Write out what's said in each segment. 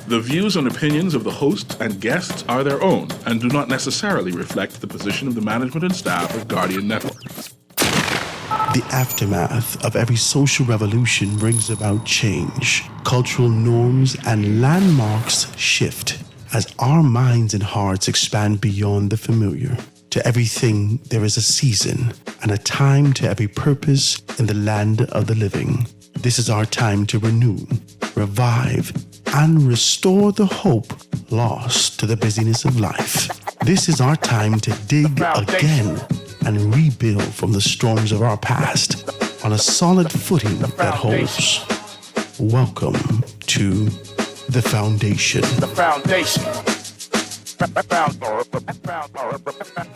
The views and opinions of the hosts and guests are their own and do not necessarily reflect the position of the management and staff of Guardian Network. The aftermath of every social revolution brings about change. Cultural norms and landmarks shift as our minds and hearts expand beyond the familiar. To everything, there is a season and a time to every purpose in the land of the living. This is our time to renew, revive, and restore the hope lost to the busyness of life. This is our time to dig again and rebuild from the storms of our past on a solid footing that holds. Welcome to The Foundation. The Foundation.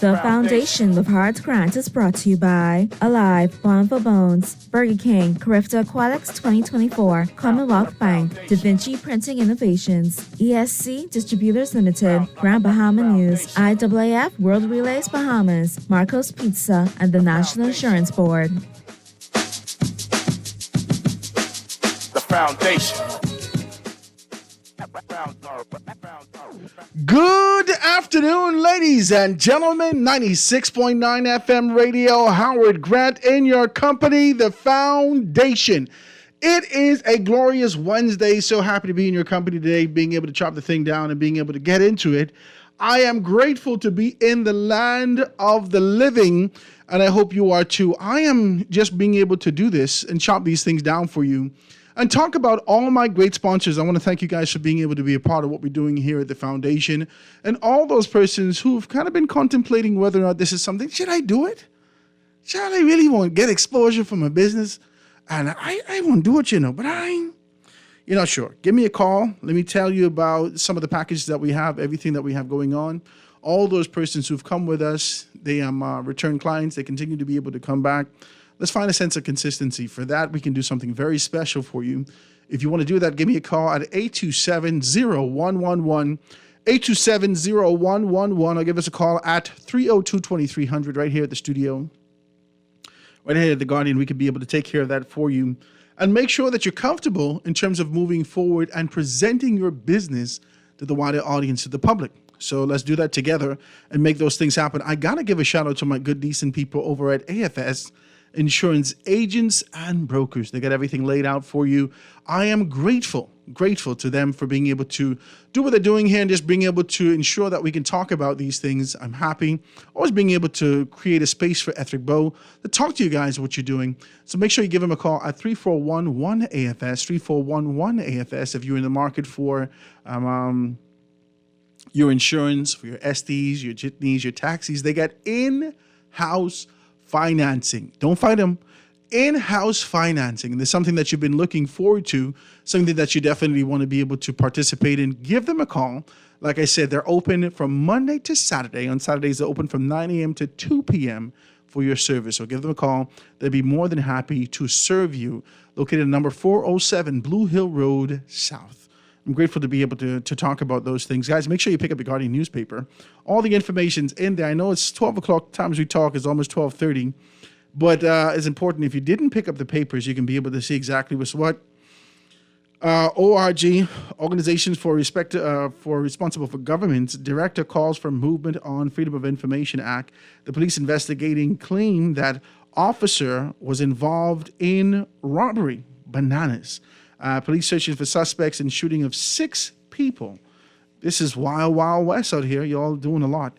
The Foundation with Heart Grant is brought to you by Alive, Bond for Bones, Burger King, Carifta Aquatics 2024, Commonwealth Bank, Da Vinci Printing Innovations, ESC Distributors Limited, Grand Bahama News, IAAF World Relays Bahamas, Marco's Pizza, and the National Insurance Board. The Foundation. Good afternoon, ladies and gentlemen. 96.9 FM radio, Howard Grant in your company, The Foundation. It is a glorious Wednesday. So happy to be in your company today, being able to chop the thing down and being able to get into it. I am grateful to be in the land of the living, and I hope you are too. I am just being able to do this and chop these things down for you and talk about all my great sponsors. I want to thank you guys for being able to be a part of what we're doing here at the Foundation, and all those persons who've kind of been contemplating whether or not this is something. Should I do it? Should I really want to get exposure from a business? And I won't do it, but you're not sure. Give me a call. Let me tell you about some of the packages that we have, everything that we have going on. All those persons who've come with us, they return clients. They continue to be able to come back. Let's find a sense of consistency. For that, we can do something very special for you. If you want to do that, give me a call at 827-0111, 827-0111, or give us a call at 302-2300 right here at the studio. Right here at The Guardian, we could be able to take care of that for you and make sure that you're comfortable in terms of moving forward and presenting your business to the wider audience, to the public. So let's do that together and make those things happen. I got to give a shout out to my good, decent people over at AFS Insurance Agents and Brokers. They got everything laid out for you. I am grateful to them for being able to do what they're doing here and just being able to ensure that we can talk about these things. I'm happy always being able to create a space for Ethric Bow to talk to you guys what you're doing. So make sure you give them a call at 3411-AFS, 3411-AFS if you're in the market for your insurance, for your STs, your jitneys, your taxis. They got in-house financing. Don't fight them. In-house financing. And there's something that you've been looking forward to, something that you definitely want to be able to participate in. Give them a call. Like I said, they're open from Monday to Saturday. On Saturdays, they're open from 9 a.m. to 2 p.m. for your service. So give them a call. They'll be more than happy to serve you. Located at number 407 Blue Hill Road South. I'm grateful to be able to talk about those things. Guys, make sure you pick up the Guardian newspaper. All the information's in there. I know it's 12 o'clock. Times we talk is almost 12:30. But it's important. If you didn't pick up the papers, you can be able to see exactly what's what. ORG, Organizations for Responsible for Governments, director calls for movement on Freedom of Information Act. The police investigating claim that officer was involved in robbery. Bananas. Police searching for suspects in shooting of 6 people. This is wild, wild west out here. Y'all doing a lot.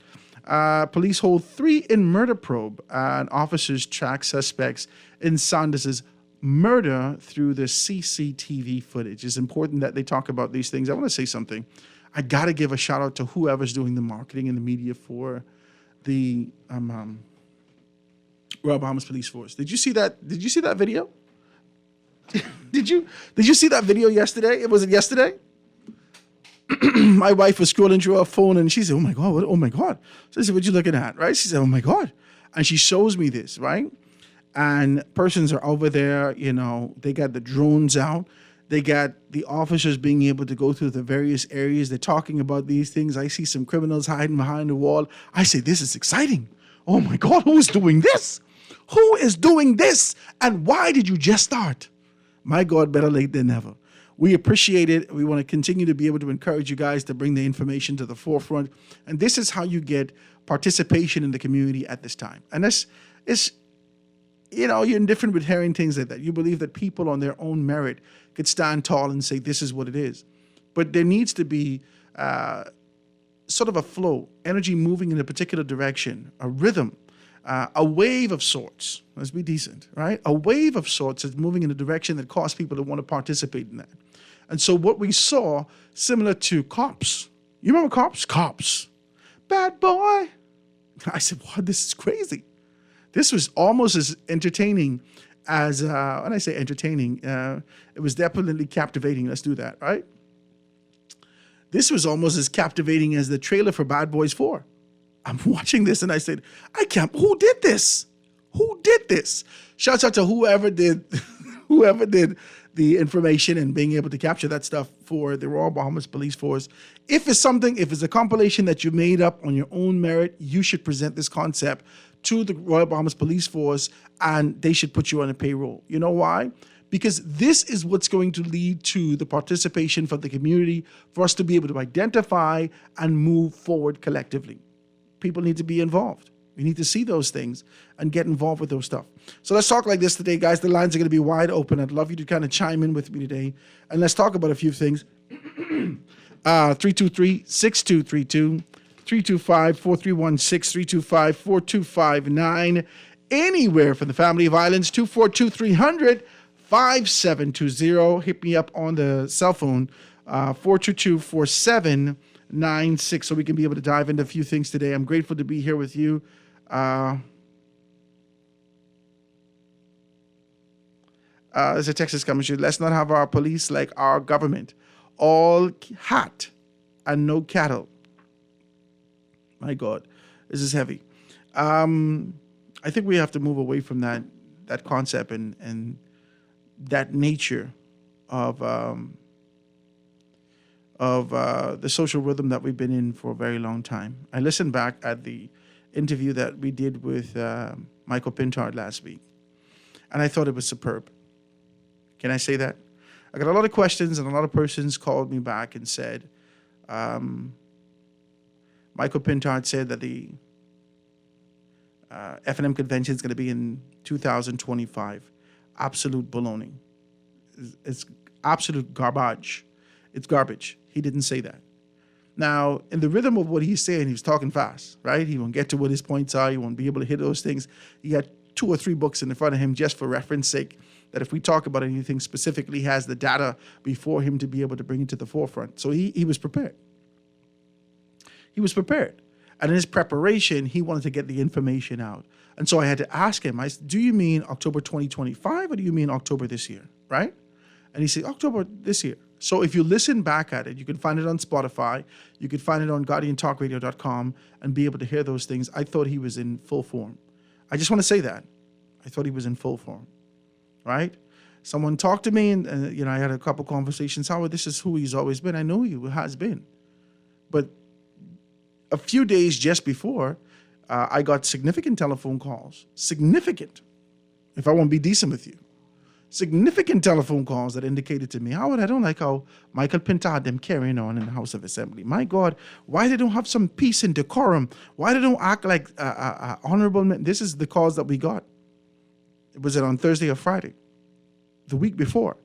Police hold 3 in murder probe. And officers track suspects in Saunders' murder through the CCTV footage. It's important that they talk about these things. I want to say something. I got to give a shout out to whoever's doing the marketing and the media for the Royal Bahamas Police Force. Did you see that? Did you see that video? Did you see that video yesterday? Was it yesterday? My wife was scrolling through her phone and she said, "Oh my God, what? Oh my God." So I said, "What you looking at?" Right? She said, "Oh my God." And she shows me this, right? And persons are over there, they got the drones out. They got the officers being able to go through the various areas. They're talking about these things. I see some criminals hiding behind the wall. I say, this is exciting. Oh my God, who is doing this? Who is doing this? And why did you just start? My God, better late than never. We appreciate it. We want to continue to be able to encourage you guys to bring the information to the forefront. And this is how you get participation in the community at this time. And that's, it's, you're indifferent with hearing things like that. You believe that people on their own merit could stand tall and say, this is what it is. But there needs to be sort of a flow, energy moving in a particular direction, a rhythm, a wave of sorts. Let's be decent, right? A wave of sorts is moving in a direction that causes people to want to participate in that. And so what we saw, similar to Cops. You remember Cops? Cops. Bad boy. I said, wow, this is crazy. This was almost as entertaining as, when I say entertaining, it was definitely captivating. Let's do that, right? This was almost as captivating as the trailer for Bad Boys 4. I'm watching this and I said, who did this? Who did this? Shouts out to whoever did the information and being able to capture that stuff for the Royal Bahamas Police Force. If it's a compilation that you made up on your own merit, you should present this concept to the Royal Bahamas Police Force and they should put you on a payroll. You know why? Because this is what's going to lead to the participation from the community for us to be able to identify and move forward collectively. People need to be involved. We need to see those things and get involved with those stuff. So let's talk like this today, guys. The lines are going to be wide open. I'd love you to kind of chime in with me today. And let's talk about a few things. 323-6232, 325-4316, 325-4259. Anywhere from the family of islands, 242-300-5720. Hit me up on the cell phone, 422-4796, so we can be able to dive into a few things today. I'm grateful to be here with you. There's a Texas commission. Let's not have our police like our government. All hat and no cattle. My God, this is heavy. I think we have to move away from that concept and that nature of the social rhythm that we've been in for a very long time. I listened back at the interview that we did with Michael Pintard last week, and I thought it was superb. Can I say that? I got a lot of questions, and a lot of persons called me back and said, Michael Pintard said that the F&M convention is going to be in 2025. Absolute baloney. It's absolute garbage. It's garbage. He didn't say that. Now, in the rhythm of what he's saying, he was talking fast, right? He won't get to what his points are. He won't be able to hit those things. He had 2 or 3 books in front of him just for reference sake, that if we talk about anything specifically, he has the data before him to be able to bring it to the forefront. So he was prepared. He was prepared. And in his preparation, he wanted to get the information out. And so I had to ask him, I said, do you mean October 2025 or do you mean October this year, right? And he said, October this year. So if you listen back at it, you can find it on Spotify. You can find it on GuardianTalkRadio.com and be able to hear those things. I thought he was in full form. I just want to say that. I thought he was in full form, right? Someone talked to me and I had a couple conversations. Howard, this is who he's always been. I know he has been. But a few days just before, I got significant telephone calls. Significant, if I want to be decent with you. Significant telephone calls that indicated to me, Howard, I don't like how Michael Pintard them carrying on in the House of Assembly. My God, why they don't have some peace and decorum? Why they don't act like honorable men? This is the calls that we got. Was it on Thursday or Friday? The week before.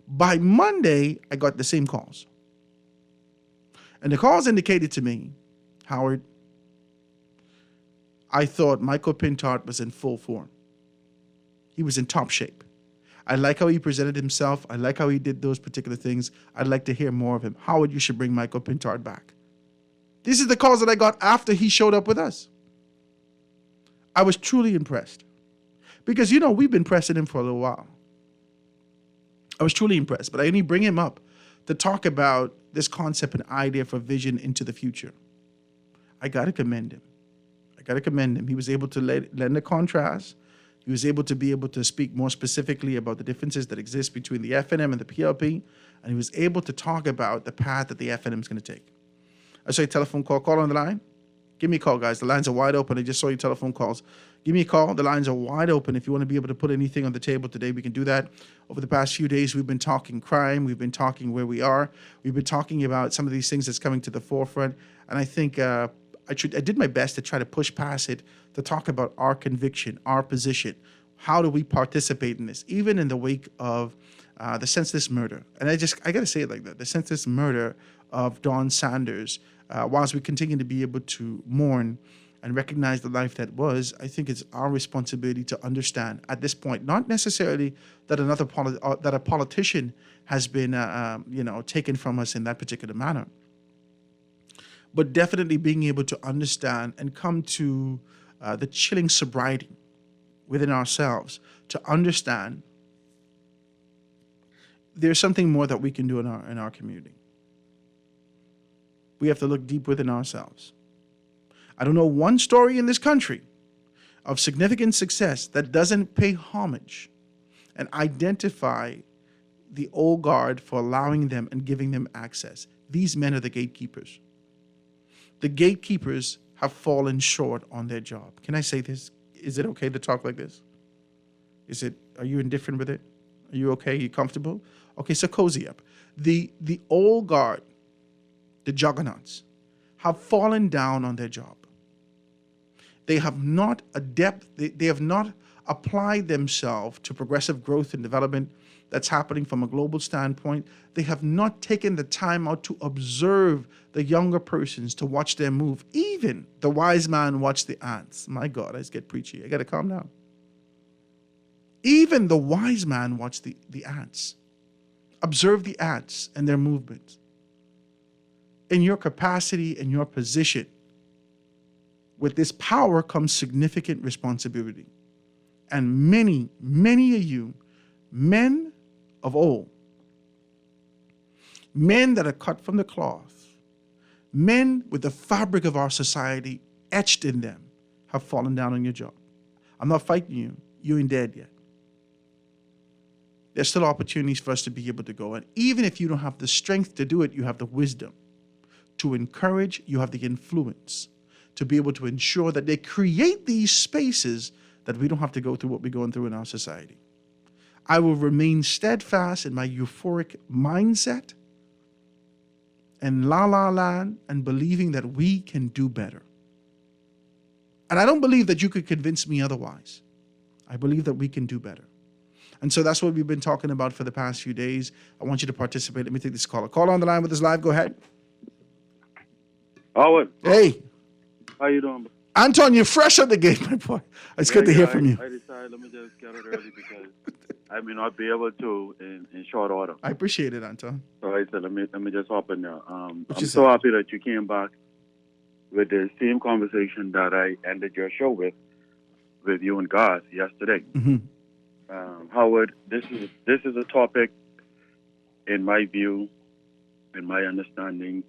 By Monday, I got the same calls. And the calls indicated to me, Howard, I thought Michael Pintard was in full form. He was in top shape. I like how he presented himself. I like how he did those particular things. I'd like to hear more of him. Howard, you should bring Michael Pintard back. These are the calls that I got after he showed up with us. I was truly impressed. Because, we've been pressing him for a little while. I was truly impressed. But I only bring him up to talk about this concept and idea for vision into the future. I got to commend him. He was able to lend a contrast. He was able to speak more specifically about the differences that exist between the F&M and the PLP, and he was able to talk about the path that the F&M is going to take. I saw your telephone call on the line. Give me a call, guys. The lines are wide open. I just saw your telephone calls. Give me a call. The lines are wide open. If you want to be able to put anything on the table today, we can do that. Over the past few days, we've been talking crime. We've been talking where we are. We've been talking about some of these things that's coming to the forefront. And I think I did my best to try to push past it to talk about our conviction, our position. How do we participate in this, even in the wake of the senseless murder? And I got to say it like that, the senseless murder of Dawn Sanders. Whilst we continue to be able to mourn and recognize the life that was, I think it's our responsibility to understand at this point, not necessarily that that a politician has been, taken from us in that particular manner, but definitely being able to understand and come to the chilling sobriety within ourselves to understand there's something more that we can do in our community. We have to look deep within ourselves. I don't know one story in this country of significant success that doesn't pay homage and identify the old guard for allowing them and giving them access. These men are the gatekeepers. The gatekeepers have fallen short on their job. Can I say this? Is it okay to talk like this? Are you indifferent with it? Are you okay? Are you comfortable? Okay, so cozy up. The old guard, the juggernauts, have fallen down on their job. They have not they have not applied themselves to progressive growth and development that's happening from a global standpoint. They have not taken the time out to observe the younger persons, to watch them move. Even the wise man watched the ants. My God, I just get preachy. I got to calm down. Even the wise man watched the ants. Observe the ants and their movements. In your capacity and your position, with this power comes significant responsibility. And many, many of you, men of old, men that are cut from the cloth, men with the fabric of our society etched in them, have fallen down on your job. I'm not fighting you. You ain't dead yet. There's still opportunities for us to be able to go. And even if you don't have the strength to do it, you have the wisdom to encourage, you have the influence to be able to ensure that they create these spaces that we don't have to go through what we're going through in our society. I will remain steadfast in my euphoric mindset and la la land and believing that we can do better. And I don't believe that you could convince me otherwise. I believe that we can do better. And so that's what we've been talking about for the past few days. I want you to participate. Let me take this caller. Call on the line with us live. Go ahead. Howard. Hey. How you doing? Anton, you're fresh out the gate, my boy. It's good to hear from you. I decided let me just get it early because I may not be able to in short order. I appreciate it, Anton. So I said let me just hop in there. I'm so happy that you came back with the same conversation that I ended your show with you and Garth yesterday. Mm-hmm. Howard, this is a topic, in my view, in my understanding,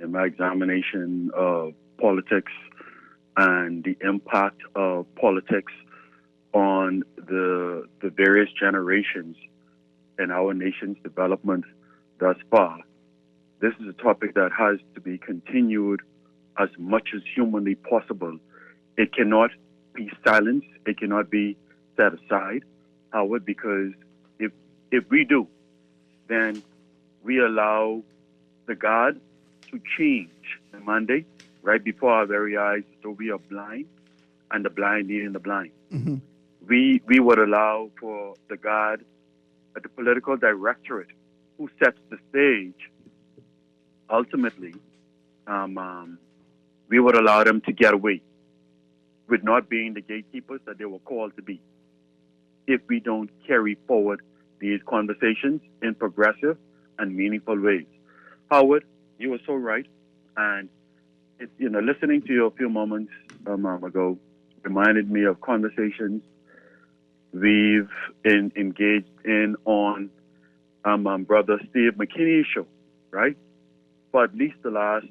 in my examination of politics and the impact of politics on the various generations in our nation's development thus far. This is a topic that has to be continued as much as humanly possible. It cannot be silenced. It cannot be set aside, Howard, because if we do, then we allow the God to change the mandate right before our very eyes, so we are blind, and the blind leading the blind. Mm-hmm. We would allow for the God at the political directorate who sets the stage, ultimately, we would allow them to get away with not being the gatekeepers that they were called to be if we don't carry forward these conversations in progressive and meaningful ways. Howard, you were so right, and listening to you a few moments ago reminded me of conversations we've engaged in on Brother Steve McKinney's show, right? For at least the last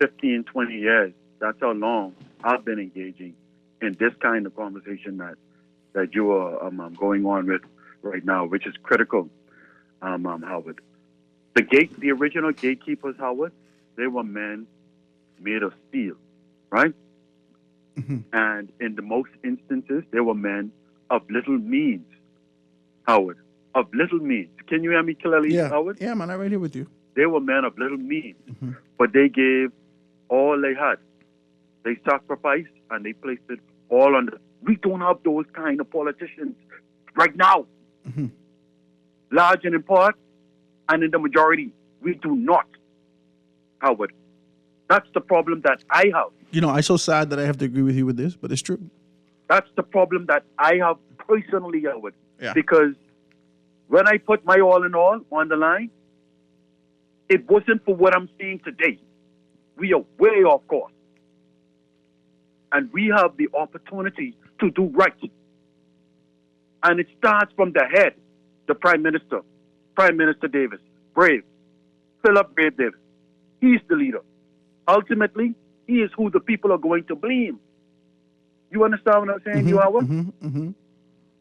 15, 20 years. That's how long I've been engaging in this kind of conversation that you are going on with right now, which is critical, Howard. The original gatekeepers, Howard, they were men made of steel, right? And in the most instances, they were men of little means, Howard, of little means. Can you hear me clearly, Howard? Yeah, man, I'm right here with you. They were men of little means, but they gave all they had. They sacrificed and they placed it all on the. We don't have those kind of politicians right now, large and in part, and in the majority. We do not, Howard. That's the problem that I have. You know, I'm so sad that I have to agree with you with this, but it's true. That's the problem that I have personally, Howard. Yeah. Because when I put my all in all on the line, it wasn't for what I'm seeing today. We are way off course. And we have the opportunity to do right. And it starts from the head, the Prime Minister Davis, Brave, Philip Brave Davis. He's the leader. Ultimately, he is who the people are going to blame. You understand what I'm saying, you Howard?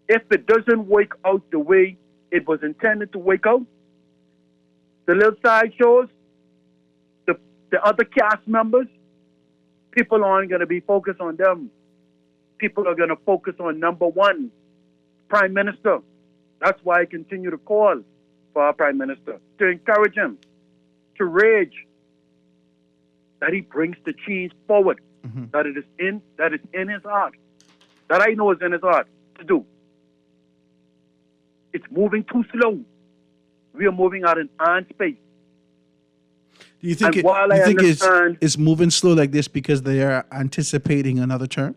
If it doesn't work out the way it was intended to work out, the little side shows, the other cast members, people aren't going to be focused on them. People are going to focus on number one, Prime Minister. That's why I continue to call for our Prime Minister, to encourage him, to rage, that he brings the change forward, that is in his heart, that I know is in his heart to do. It's moving too slow. We are moving at an ant pace. Do you think, it's moving slow like this because they are anticipating another term?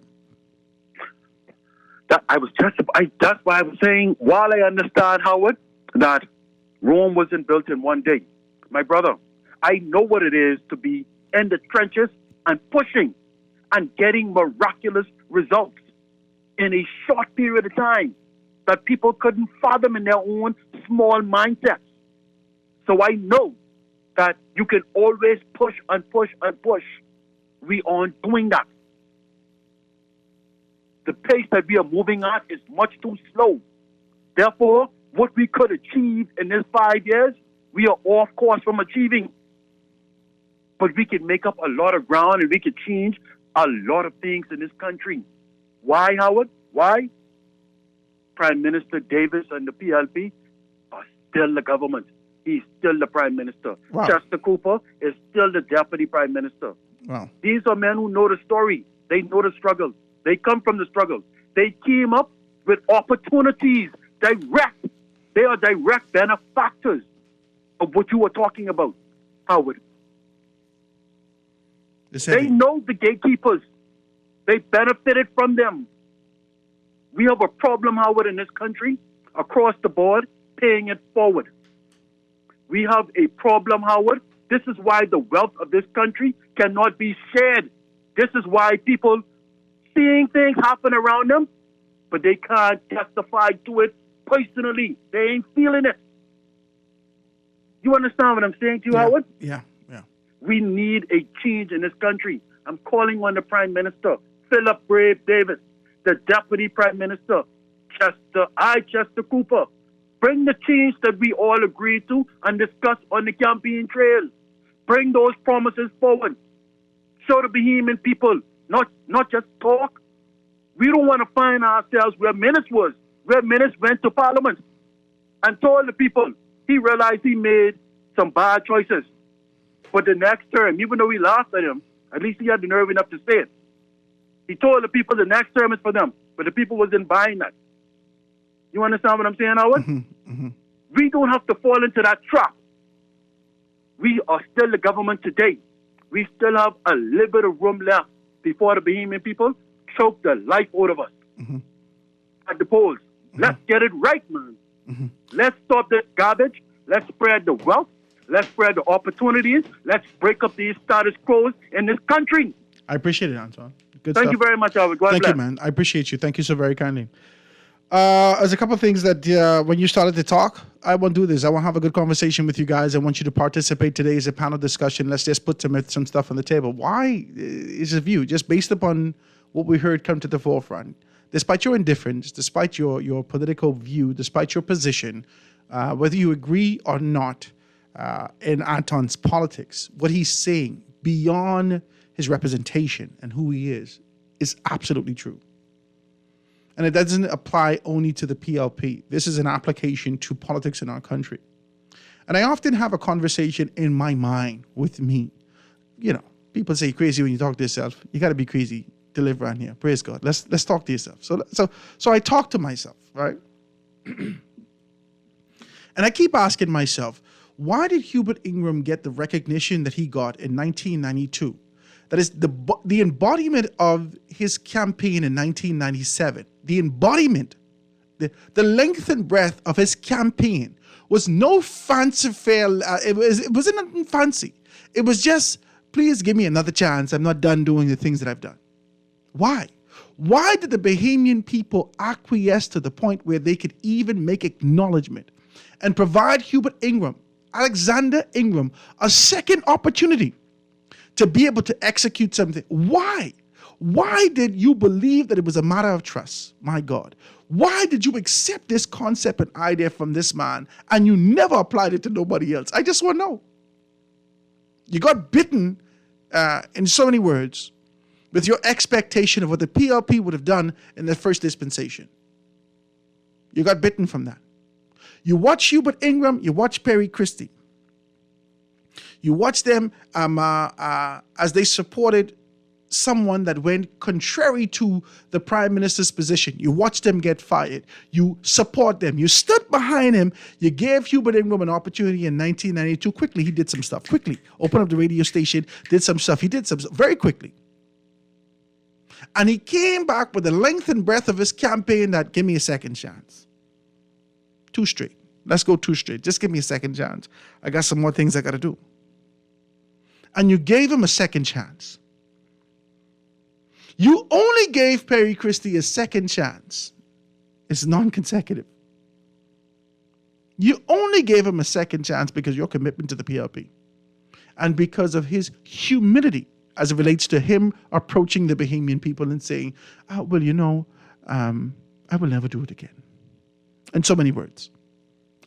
That's why I was saying, while I understand, Howard, that Rome wasn't built in one day. My brother, I know what it is to be in the trenches and pushing and getting miraculous results in a short period of time that people couldn't fathom in their own small mindsets. So I know that you can always push and push and push. We aren't doing that. The pace that we are moving at is much too slow. Therefore, what we could achieve in this 5 years, we are off course from achieving. But we can make up a lot of ground and we can change a lot of things in this country. Why, Howard? Why? Prime Minister Davis and the PLP are still the government. He's still the Prime Minister. Wow. Chester Cooper is still the Deputy Prime Minister. Wow. These are men who know the story. They know the struggle. They come from the struggle. They came up with opportunities, direct. They are direct benefactors of what you were talking about, Howard. They know the gatekeepers. They benefited from them. We have a problem, Howard, in this country, across the board, paying it forward. We have a problem, Howard. This is why the wealth of this country cannot be shared. This is why people seeing things happen around them, but they can't testify to it personally. They ain't feeling it. You understand what I'm saying to you, Howard? Yeah. We need a change in this country. I'm calling on the Prime Minister, Philip Brave Davis, the Deputy Prime Minister, Chester Cooper. Bring the change that we all agreed to and discuss on the campaign trail. Bring those promises forward. Show the Bahamian people, not just talk. We don't want to find ourselves where Minnis was, where Minnis went to Parliament and told the people he realized he made some bad choices. But the next term, even though we laughed at him, at least he had the nerve enough to say it. He told the people the next term is for them, but the people wasn't buying that. You understand what I'm saying, Howard? We don't have to fall into that trap. We are still the government today. We still have a little bit of room left before the Bahamian people choke the life out of us at the polls. Let's get it right, man. Let's stop this garbage. Let's spread the wealth. Let's spread the opportunities. Let's break up these status quos in this country. I appreciate it, Anton. Good Thank stuff. you very much, Howard. God Thank bless. you, man. I appreciate you. Thank you so very kindly. There's a couple of things that when you started to talk, I want to do this. I want to have a good conversation with you guys. I want you to participate today as a panel discussion. Let's just put some stuff on the table. Why is a view just based upon what we heard come to the forefront? Despite your indifference, despite your political view, despite your position, whether you agree or not in Anton's politics, what he's saying beyond his representation and who he is is absolutely true. And it doesn't apply only to the PLP. This is an application to politics in our country. And I often have a conversation in my mind with me. You know, people say crazy when you talk to yourself. You got to be crazy to live around here. Praise God. Let's talk to yourself. So I talk to myself, right? And I keep asking myself, why did Hubert Ingram get the recognition that he got in 1992? That is the embodiment of his campaign in 1997. The embodiment, the length and breadth of his campaign was no fancy fair. It wasn't nothing fancy. It was just, please give me another chance. I'm not done doing the things that I've done. Why? Why did the Bahamian people acquiesce to the point where they could even make acknowledgement and provide Hubert Ingram, Alexander Ingram, a second opportunity to be able to execute something? Why? Why did you believe that it was a matter of trust? My God. Why did you accept this concept and idea from this man and you never applied it to nobody else? I just want to know. You got bitten, in so many words, with your expectation of what the PLP would have done in the first dispensation. You got bitten from that. You watch Hubert Ingram, you watch Perry Christie. You watch them as they supported someone that went contrary to the prime minister's position. You watch them get fired. You support them. You stood behind him. You gave Hubert Ingram an opportunity in 1992. Quickly, he did some stuff. Quickly, opened up the radio station, did some stuff. He did some stuff very quickly. And he came back with the length and breadth of his campaign that, give me a second chance. 2 straight. Let's go 2 straight. Just give me a second chance. I got some more things I got to do. And you gave him a second chance. You only gave Perry Christie a second chance. It's non-consecutive. You only gave him a second chance because of your commitment to the PLP and because of his humility as it relates to him approaching the Bahamian people and saying, I will never do it again. In so many words.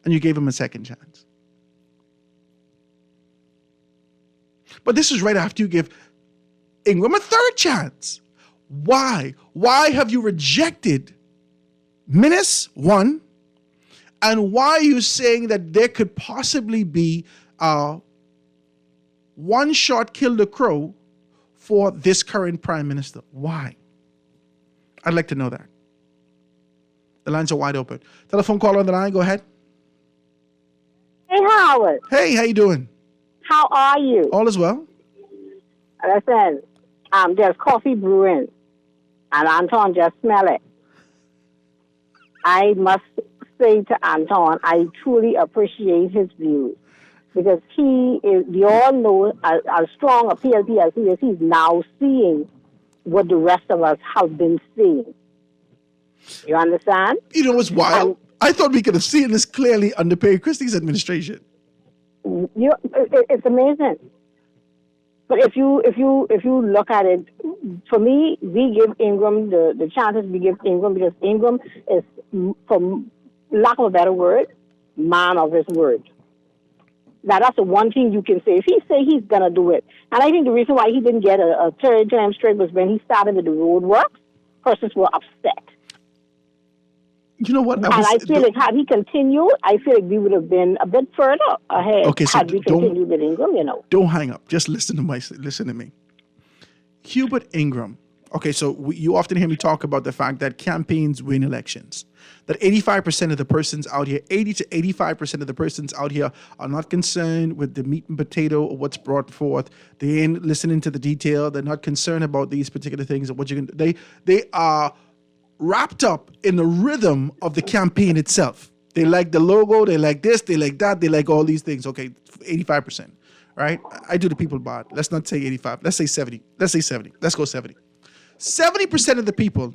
And you gave him a second chance. But this is right after you give Ingram a third chance. Why? Why have you rejected Minnis, one? And why are you saying that there could possibly be a one shot kill the crow for this current prime minister? Why? I'd like to know that. The lines are wide open. Telephone call on the line. Go ahead. Hey, Howard. Hey, how you doing? How are you? All is well. Listen, there's coffee brewing, and Anton just smell it. I must say to Anton, I truly appreciate his views because he is, we all know, as strong a PLP as he is, he's now seeing what the rest of us have been seeing. You understand? You know what's wild? I thought we could have seen this clearly under Perry Christie's administration. It's amazing. But if you look at it, for me, we give Ingram the chances we give Ingram because Ingram is, for lack of a better word, man of his word. Now, that's the one thing you can say. If he say he's going to do it, and I think the reason why he didn't get a third time straight was when he started with the road work, persons were upset. You know what? I feel like had he continued, I feel like we would have been a bit further ahead had we continued with Ingram, you know. Don't hang up. Just listen to me. Hubert Ingram. Okay, so you often hear me talk about the fact that campaigns win elections. That 85% of the persons out here, 80 to 85% of the persons out here are not concerned with the meat and potato or what's brought forth. They ain't listening to the detail. They're not concerned about these particular things. What you're gonna, they are wrapped up in the rhythm of the campaign itself. They like the logo, they like this, they like that, they like all these things. Okay, 85%, right? I do the people bad. Let's not say 85. Let's say 70. Let's say 70. Let's go 70. 70% of the people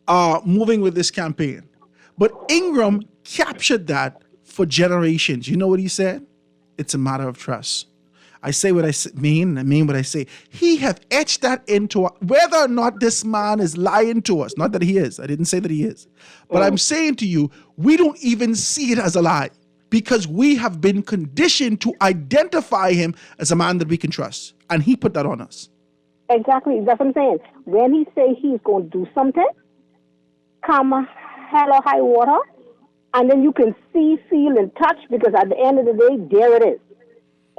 are moving with this campaign. But Ingram captured that for generations. You know what he said? It's a matter of trust. I say what I mean, I mean what I say. He have etched that into whether or not this man is lying to us. Not that he is. I didn't say that he is. But I'm saying to you, we don't even see it as a lie because we have been conditioned to identify him as a man that we can trust. And he put that on us. Exactly. That's what I'm saying. When he say he's going to do something, come hell or high water, and then you can see, feel, and touch, because at the end of the day, there it is.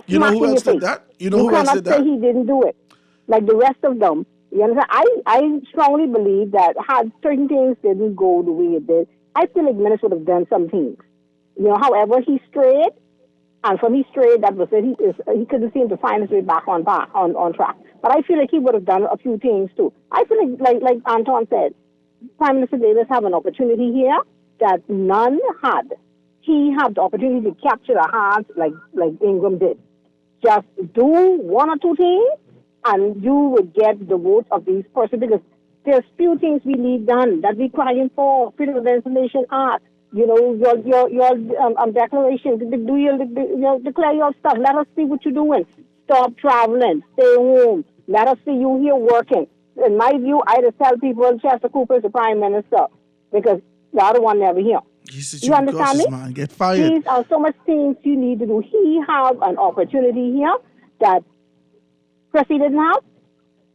You know Smack who in else your did face. that? You know who else did You cannot that? say he didn't do it, like the rest of them. You understand? I strongly believe that had certain things didn't go the way it did, I feel like Menace would have done some things. However, he strayed, and from he strayed, that was it. He couldn't seem to find his way back on track. But I feel like he would have done a few things too. I feel like Anton said, Prime Minister Davis have an opportunity here that none had. He had the opportunity to capture the hearts like Ingram did. Just do one or two things, and you would get the votes of these persons, because there's few things we need done that we crying for. Freedom of Information Act, your declaration, declare your stuff. Let us see what you're doing. Stop traveling. Stay home. Let us see you here working. In my view, I just tell people Chester Cooper is the Prime Minister, because the other one never here. You understand me? Man, get fired. These are so much things you need to do. He have an opportunity here that Christie didn't have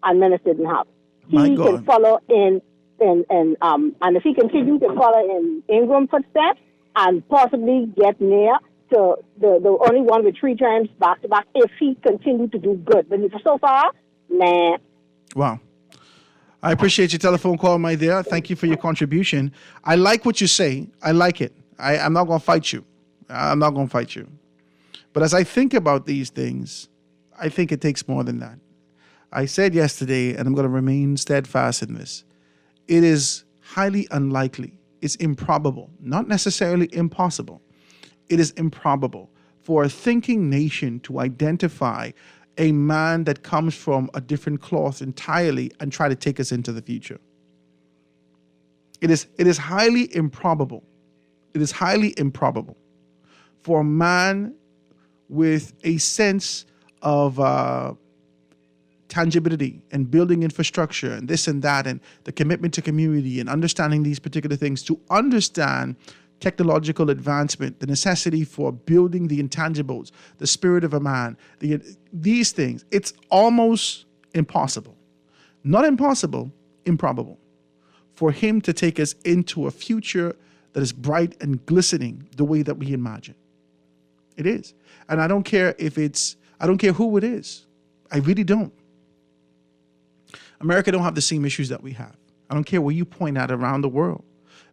and Menace didn't have. He can follow and if he continue to follow in Ingram footsteps and possibly get near to the only one with 3 times back to back, if he continue to do good. But so far, nah. Wow. I appreciate your telephone call, my dear. Thank you for your contribution. I like what you say. I like it. I'm not going to fight you. I'm not going to fight you. But as I think about these things, I think it takes more than that. I said yesterday, and I'm going to remain steadfast in this, it is highly unlikely, it's improbable, not necessarily impossible. It is improbable for a thinking nation to identify a man that comes from a different cloth entirely and try to take us into the future. It is highly improbable. It is highly improbable for a man with a sense of tangibility and building infrastructure and this and that and the commitment to community and understanding these particular things to understand technological advancement, the necessity for building the intangibles, the spirit of a man, these things. It's almost impossible. Not impossible, improbable. For him to take us into a future that is bright and glistening the way that we imagine. It is. And I don't care who it is. I really don't. America don't have the same issues that we have. I don't care where you point at around the world.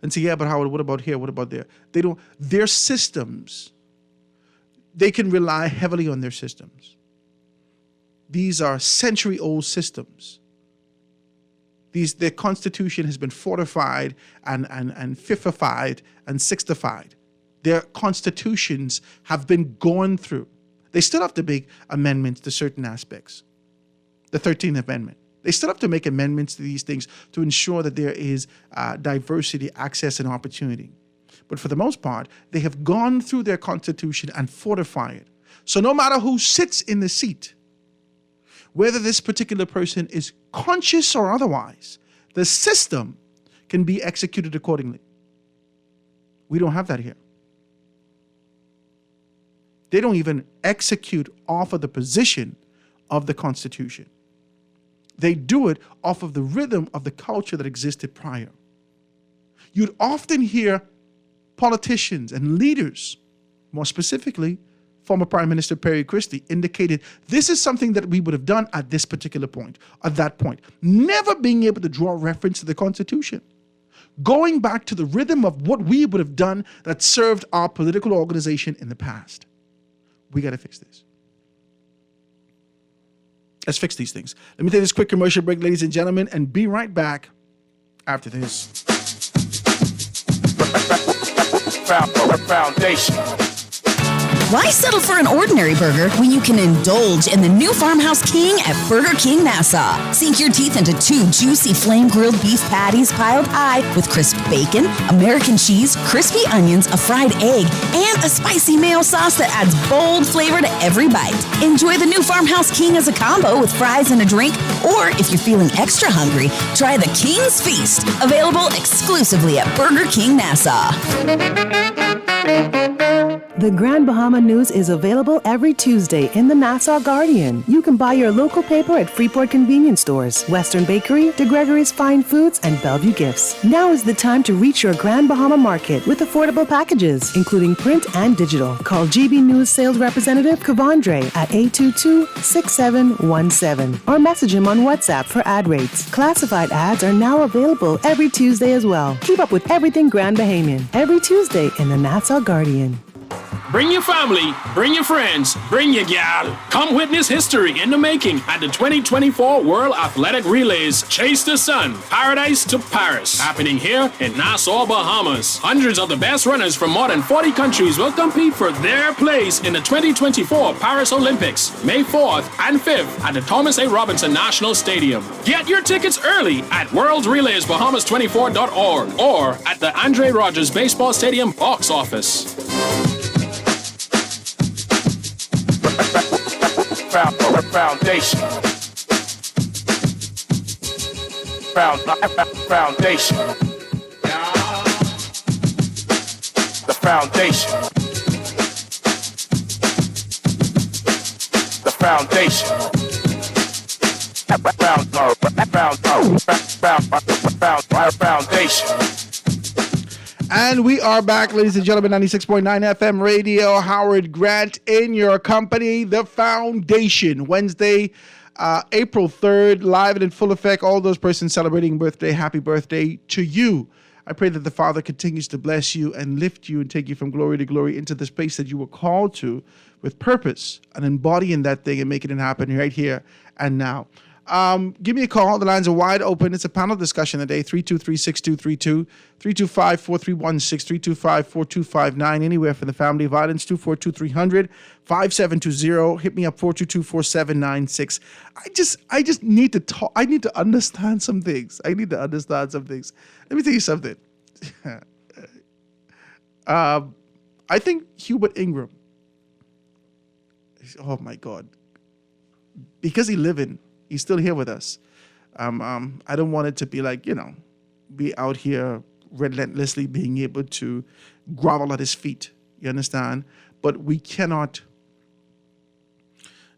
And say, yeah, but Howard, what about here? What about there? They don't. Their systems, they can rely heavily on their systems. These are century-old systems. Their constitution has been fortified and fiftified and sixtified. Their constitutions have been gone through. They still have to make amendments to certain aspects. The 13th Amendment. They still have to make amendments to these things to ensure that there is diversity, access, and opportunity. But for the most part, they have gone through their constitution and fortified it. So no matter who sits in the seat, whether this particular person is conscious or otherwise, the system can be executed accordingly. We don't have that here. They don't even execute off of the position of the Constitution. They do it off of the rhythm of the culture that existed prior. You'd often hear politicians and leaders, more specifically, former Prime Minister Perry Christie, indicated this is something that we would have done at this particular point, at that point. Never being able to draw reference to the Constitution. Going back to the rhythm of what we would have done that served our political organization in the past. We got to fix this. Let's fix these things. Let me take this quick commercial break, ladies and gentlemen, and be right back after this. Foundation. Why settle for an ordinary burger when you can indulge in the new Farmhouse King at Burger King Nassau? Sink your teeth into 2 juicy flame-grilled beef patties piled high with crisp bacon, American cheese, crispy onions, a fried egg, and a spicy mayo sauce that adds bold flavor to every bite. Enjoy the new Farmhouse King as a combo with fries and a drink, or if you're feeling extra hungry, try the King's Feast, available exclusively at Burger King Nassau. The Grand Bahama News is available every Tuesday in the Nassau Guardian. You can buy your local paper at Freeport Convenience Stores, Western Bakery, De Gregory's Fine Foods, and Bellevue Gifts. Now is the time to reach your Grand Bahama market with affordable packages, including print and digital. Call GB News Sales Representative Kavandre at 822-6717 or message him on WhatsApp for ad rates. Classified ads are now available every Tuesday as well. Keep up with everything Grand Bahamian every Tuesday in the Nassau Guardian. Bring your family, bring your friends, bring your gal. Come witness history in the making at the 2024 World Athletic Relays Chase the Sun, Paradise to Paris, happening here in Nassau, Bahamas. Hundreds of the best runners from more than 40 countries will compete for their place in the 2024 Paris Olympics, May 4th and 5th at the Thomas A. Robinson National Stadium. Get your tickets early at worldrelaysbahamas24.org or at the Andre Rogers Baseball Stadium box office. Foundation. Foundation. The foundation. The foundation. Foundation. And we are back, ladies and gentlemen, 96.9 FM radio. Howard Grant in your company. The Foundation, Wednesday, April 3rd, live and in full effect. All those persons celebrating birthday, happy birthday to you. I pray that the Father continues to bless you and lift you and take you from glory to glory into the space that you were called to with purpose and embodying that thing and making it happen right here and now. Give me a call. The lines are wide open. It's a panel discussion today. 323-6232, 325-4316, 325-4259. Anywhere from the family violence, 242-300-5720. Hit me up, 422-4796. I just need to talk. I need to understand some things. Let me tell you something. I think Hubert Ingram, oh my God, because he's still here with us. I don't want it to be like, be out here relentlessly being able to grovel at his feet. You understand? But we cannot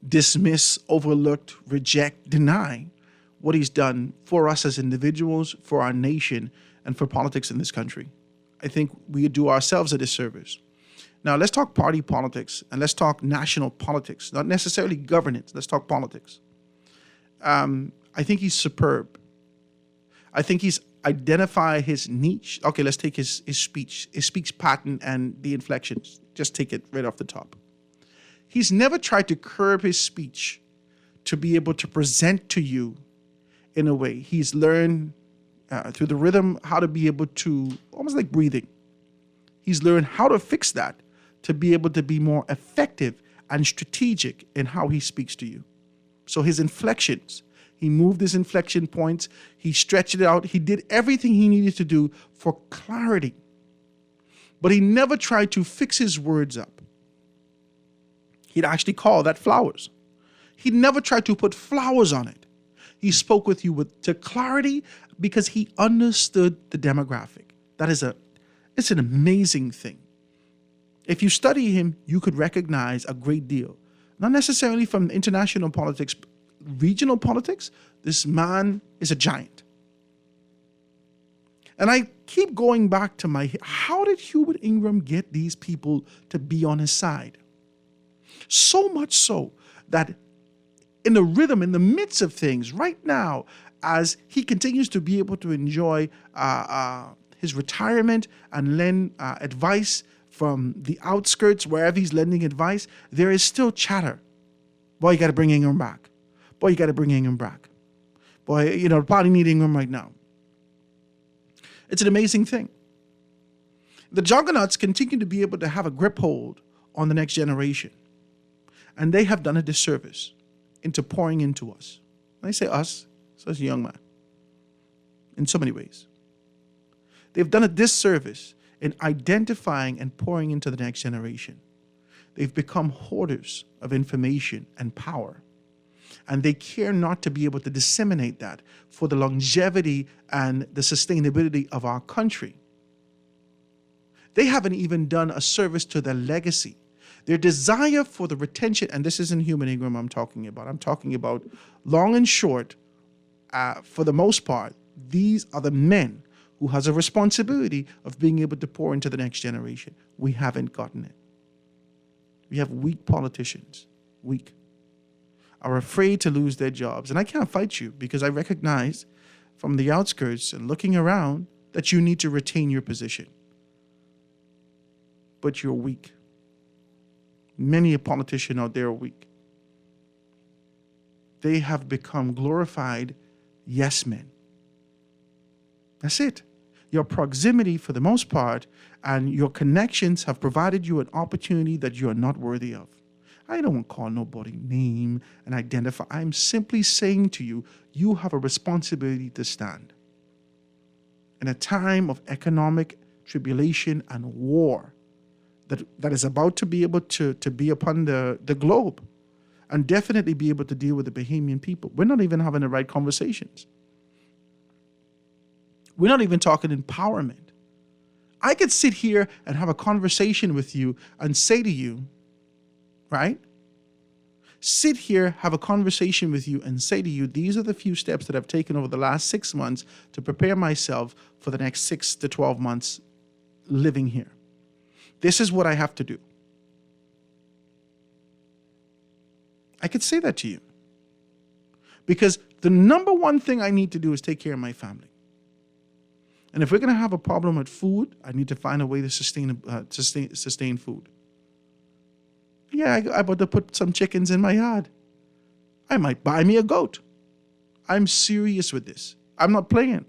dismiss, overlook, reject, deny what he's done for us as individuals, for our nation, and for politics in this country. I think we do ourselves a disservice. Now, let's talk party politics and let's talk national politics, not necessarily governance. Let's talk politics. I think he's superb. I think he's identified his niche. Okay, let's take his speech pattern and the inflections. Just take it right off the top. He's never tried to curb his speech to be able to present to you in a way. He's learned through the rhythm how to be able to, almost like breathing. He's learned how to fix that to be able to be more effective and strategic in how he speaks to you. So his inflections, he moved his inflection points, he stretched it out, he did everything he needed to do for clarity. But he never tried to fix his words up. He'd actually call that flowers. He never tried to put flowers on it. He spoke with you to clarity because he understood the demographic. It's an amazing thing. If you study him, you could recognize a great deal. Not necessarily from international politics, regional politics. This man is a giant. And I keep going back to how did Hubert Ingram get these people to be on his side? So much so that in the rhythm, in the midst of things right now, as he continues to be able to enjoy his retirement and lend advice from the outskirts, wherever he's lending advice, there is still chatter. Boy, you got to bring Ingram back. Boy, you got to bring Ingram back. Boy, the party need Ingram right now. It's an amazing thing. The juggernauts continue to be able to have a grip hold on the next generation. And they have done a disservice into pouring into us. When I say us, so as a young man. In so many ways. They've done a disservice in identifying and pouring into the next generation. They've become hoarders of information and power. And they care not to be able to disseminate that for the longevity and the sustainability of our country. They haven't even done a service to their legacy. Their desire for the retention, and this isn't human Ingram I'm talking about. I'm talking about long and short, for the most part, these are the men who has a responsibility of being able to pour into the next generation. We haven't gotten it. We have weak politicians, weak, are afraid to lose their jobs. And I can't fight you because I recognize from the outskirts and looking around that you need to retain your position. But you're weak. Many a politician out there are weak. They have become glorified yes men. That's it. Your proximity, for the most part, and your connections have provided you an opportunity that you are not worthy of. I don't call nobody name and identify. I'm simply saying to you, you have a responsibility to stand. In a time of economic tribulation and war that is about to be able to be upon the globe, and definitely be able to deal with the Bahamian people. We're not even having the right conversations. We're not even talking empowerment. I could sit here and have a conversation with you and say to you, right? Sit here, have a conversation with you and say to you, these are the few steps that I've taken over the last 6 months to prepare myself for the next 6 to 12 months living here. This is what I have to do. I could say that to you. Because the number one thing I need to do is take care of my family. And if we're going to have a problem with food, I need to find a way to sustain food. Yeah, I about to put some chickens in my yard. I might buy me a goat. I'm serious with this. I'm not playing.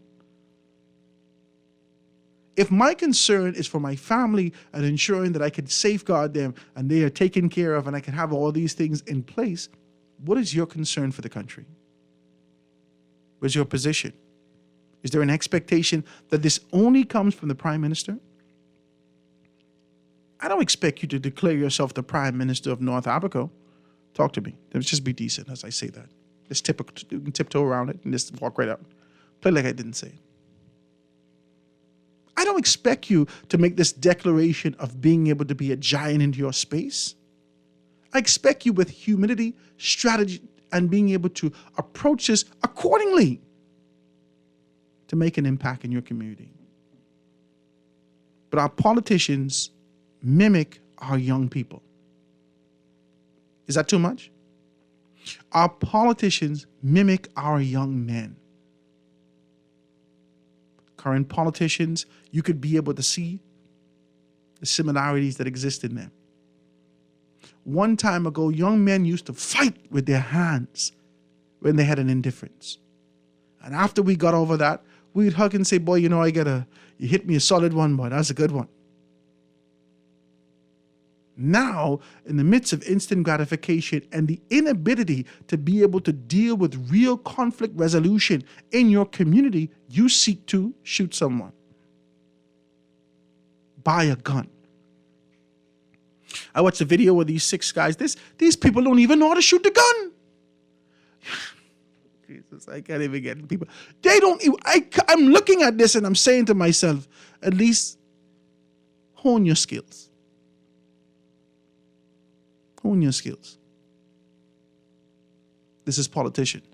If my concern is for my family and ensuring that I can safeguard them and they are taken care of and I can have all these things in place, what is your concern for the country? What's your position? Is there an expectation that this only comes from the Prime Minister? I don't expect you to declare yourself the Prime Minister of North Africa. Talk to me. Let's just be decent as I say that. Let's tiptoe around it and just walk right out. Play like I didn't say it. I don't expect you to make this declaration of being able to be a giant into your space. I expect you with humility, strategy, and being able to approach this accordingly to make an impact in your community. But our politicians mimic our young people. Is that too much? Our politicians mimic our young men. Current politicians, you could be able to see the similarities that exist in them. One time ago, young men used to fight with their hands when they had an indifference. And after we got over that, we'd hug and say, boy, you hit me a solid one, boy, that's a good one. Now, in the midst of instant gratification and the inability to be able to deal with real conflict resolution in your community, you seek to shoot someone. Buy a gun. I watched a video with these 6 guys. These people don't even know how to shoot the gun. Jesus, I can't even get people. They don't. I'm looking at this and I'm saying to myself, at least hone your skills. Hone your skills. This is politicians.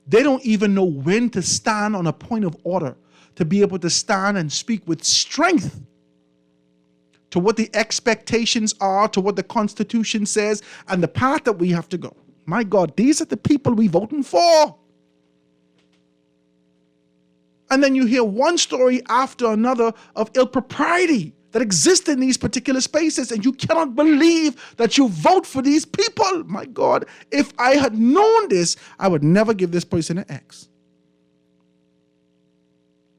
They don't even know when to stand on a point of order to be able to stand and speak with strength to what the expectations are, to what the Constitution says, and the path that we have to go. My God, these are the people we're voting for. And then you hear one story after another of ill propriety that exists in these particular spaces, and you cannot believe that you vote for these people. My God, if I had known this, I would never give this person an X.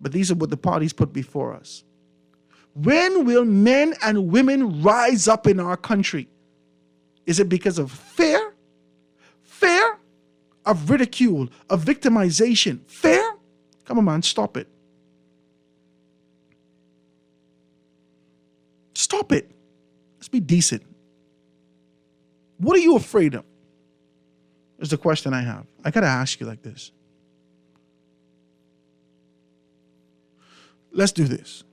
But these are what the parties put before us. When will men and women rise up in our country? Is it because of fear? Fear of ridicule, of victimization? Fear? Come on, man, stop it. Stop it. Let's be decent. What are you afraid of? Is the question I have. I got to ask you like this. Let's do this.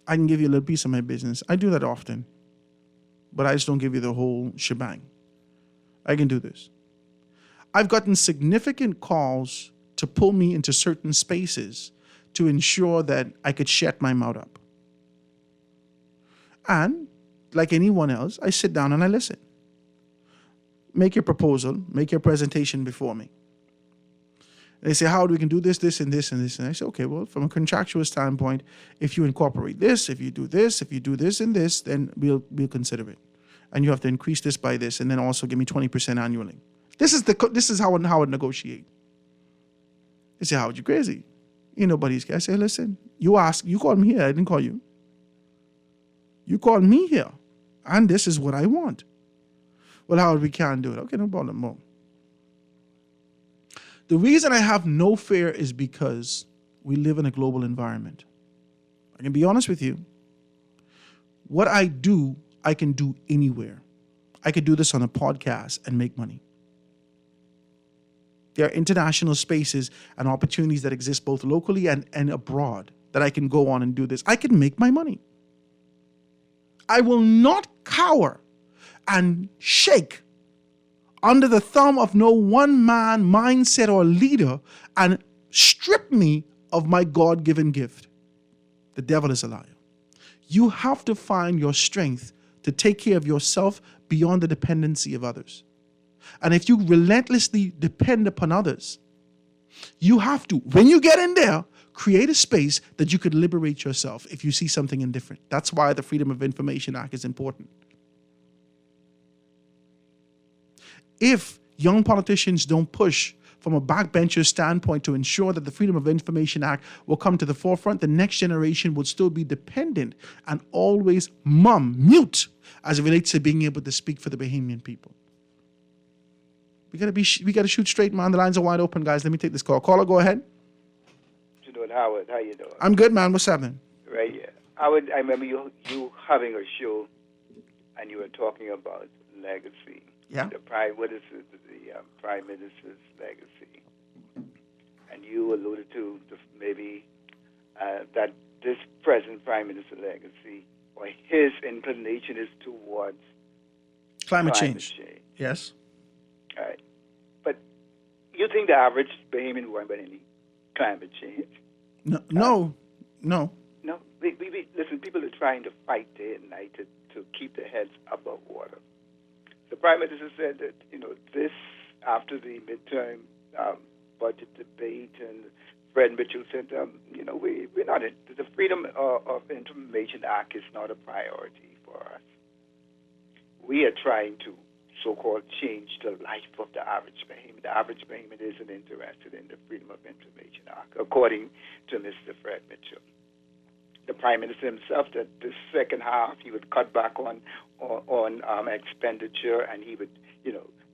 I can give you a little piece of my business. I do that often. But I just don't give you the whole shebang. I can do this. I've gotten significant calls to pull me into certain spaces to ensure that I could shut my mouth up. And like anyone else, I sit down and I listen. Make your proposal, make your presentation before me. They say, Howard, we can do this, this, and this, and this. And I say, okay, well, from a contractual standpoint, if you incorporate this, if you do this, if you do this and this, then we'll consider it. And you have to increase this by this, and then also give me 20% annually. This is how I negotiate. They say, Howard, you crazy? You nobody's. I say, listen, you called me here. I didn't call you. You called me here, and this is what I want. Well, Howard, we can't do it. Okay, no problem. More. The reason I have no fear is because we live in a global environment. I can be honest with you. What I do, I can do anywhere. I could do this on a podcast and make money. There are international spaces and opportunities that exist both locally and abroad that I can go on and do this. I can make my money. I will not cower and shake under the thumb of no one man mindset or leader and strip me of my God-given gift. The devil is a liar. You have to find your strength to take care of yourself beyond the dependency of others. And if you relentlessly depend upon others, you have to, when you get in there, create a space that you could liberate yourself if you see something indifferent. That's why the Freedom of Information Act is important. If young politicians don't push from a backbencher standpoint to ensure that the Freedom of Information Act will come to the forefront, the next generation would still be dependent and always mute as it relates to being able to speak for the Bahamian people. We gotta shoot straight, man. The lines are wide open, guys. Let me take this call. Caller, go ahead. What you doing, Howard? How you doing? I'm good, man. What's happening? Right, yeah. Howard, I remember you having a show, and you were talking about legacy. Yeah. The Prime Minister's legacy, and you alluded to maybe that this present Prime Minister's legacy or his inclination is towards climate change. Yes. All right. But you think the average Bahamian won't about any climate change? No. No. Listen, people are trying to fight day and night to keep their heads above water. The Prime Minister said that, this, after the midterm budget debate, and Fred Mitchell said, we're not in, the Freedom of Information Act is not a priority for us. We are trying to so-called change the life of the average Bahamian. The average Bahamian isn't interested in the Freedom of Information Act, according to Mr. Fred Mitchell. The Prime Minister himself, that the second half he would cut back on expenditure, and he would,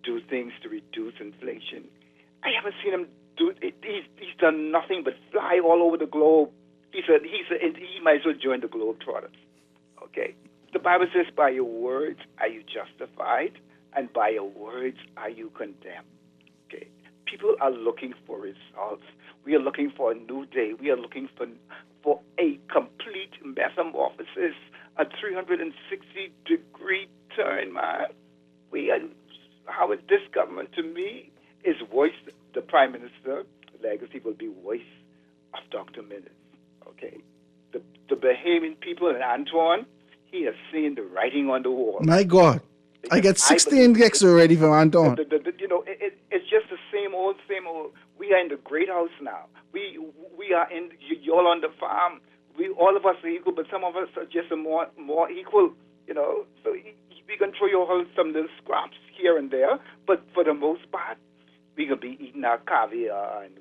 do things to reduce inflation. I haven't seen him do it. He's done nothing but fly all over the globe. He might as well join the Globetrotters. Okay, the Bible says, "By your words are you justified, and by your words are you condemned." Okay, people are looking for results. We are looking for a new day. We are looking for a complete metamorphosis, a 360-degree turn, man. This government, to me, is voice. The Prime Minister legacy will be voice of Dr. Minnis. Okay, the Bahamian people and Antoine, he has seen the writing on the wall. My God, I got 16 gigs already from Antoine. It's just the same old. We are in the great house now. We are in. You're on the farm. All of us are equal, but some of us are just more equal. So we can throw you all some little scraps here and there, but for the most part, we can be eating our caviar and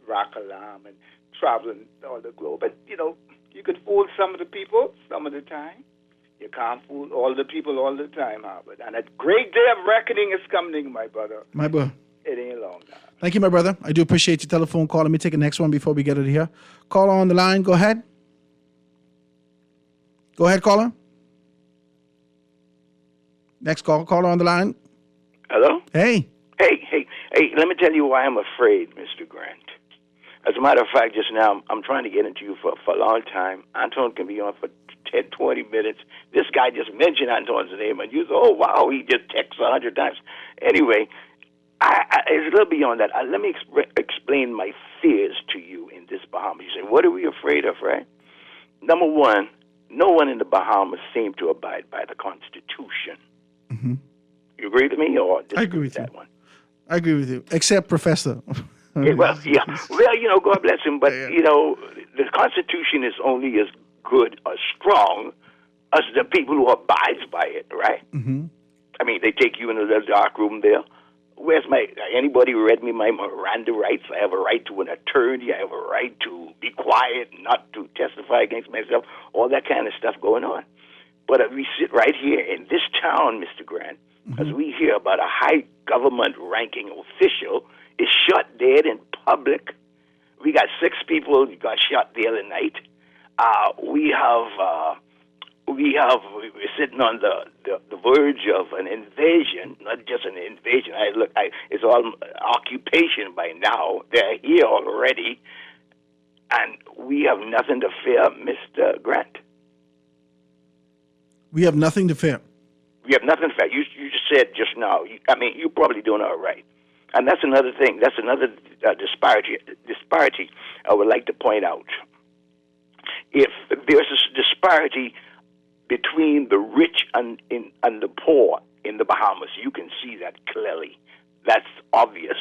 rock alarm and traveling all the globe. But you could fool some of the people some of the time. You can't fool all the people all the time, Howard. And a great day of reckoning is coming, my brother. My brother. It ain't long now. Thank you, my brother. I do appreciate your telephone call. Let me take the next one before we get out of here. Caller on the line. Go ahead. Go ahead, caller. Next caller on the line. Hello? Hey. Hey, let me tell you why I'm afraid, Mr. Grant. As a matter of fact, just now, I'm trying to get into you for a long time. Anton can be on for 10, 20 minutes. This guy just mentioned Antoine's name, and you say, oh, wow, he just texts 100 times. Anyway, it's a little beyond that. Let me explain my fears to you in this Bahamas. You say, what are we afraid of, right? Number one, no one in the Bahamas seemed to abide by the Constitution. Mm-hmm. You agree with me, or I agree with that you. one? I agree with you, except Professor. Yeah, well, God bless him, but, the Constitution is only as good or strong as the people who abides by it, right? Mm-hmm. I mean, they take you into the dark room there. Where's anybody who read me my Miranda rights? I have a right to an attorney. I have a right to be quiet, not to testify against myself, all that kind of stuff going on. But if we sit right here in this town, Mr. Grant, as we hear about a high government ranking official is shot dead in public. We got 6 people who got shot the other night. We're sitting on the verge of an invasion, not just an invasion. It's all occupation by now. They're here already, and we have nothing to fear, Mr. Grant. We have nothing to fear. We have nothing to fear. You just said just now. You're probably doing all right. And that's another thing. That's another disparity I would like to point out. If there's a disparity between the rich and the poor in the Bahamas, you can see that clearly. That's obvious.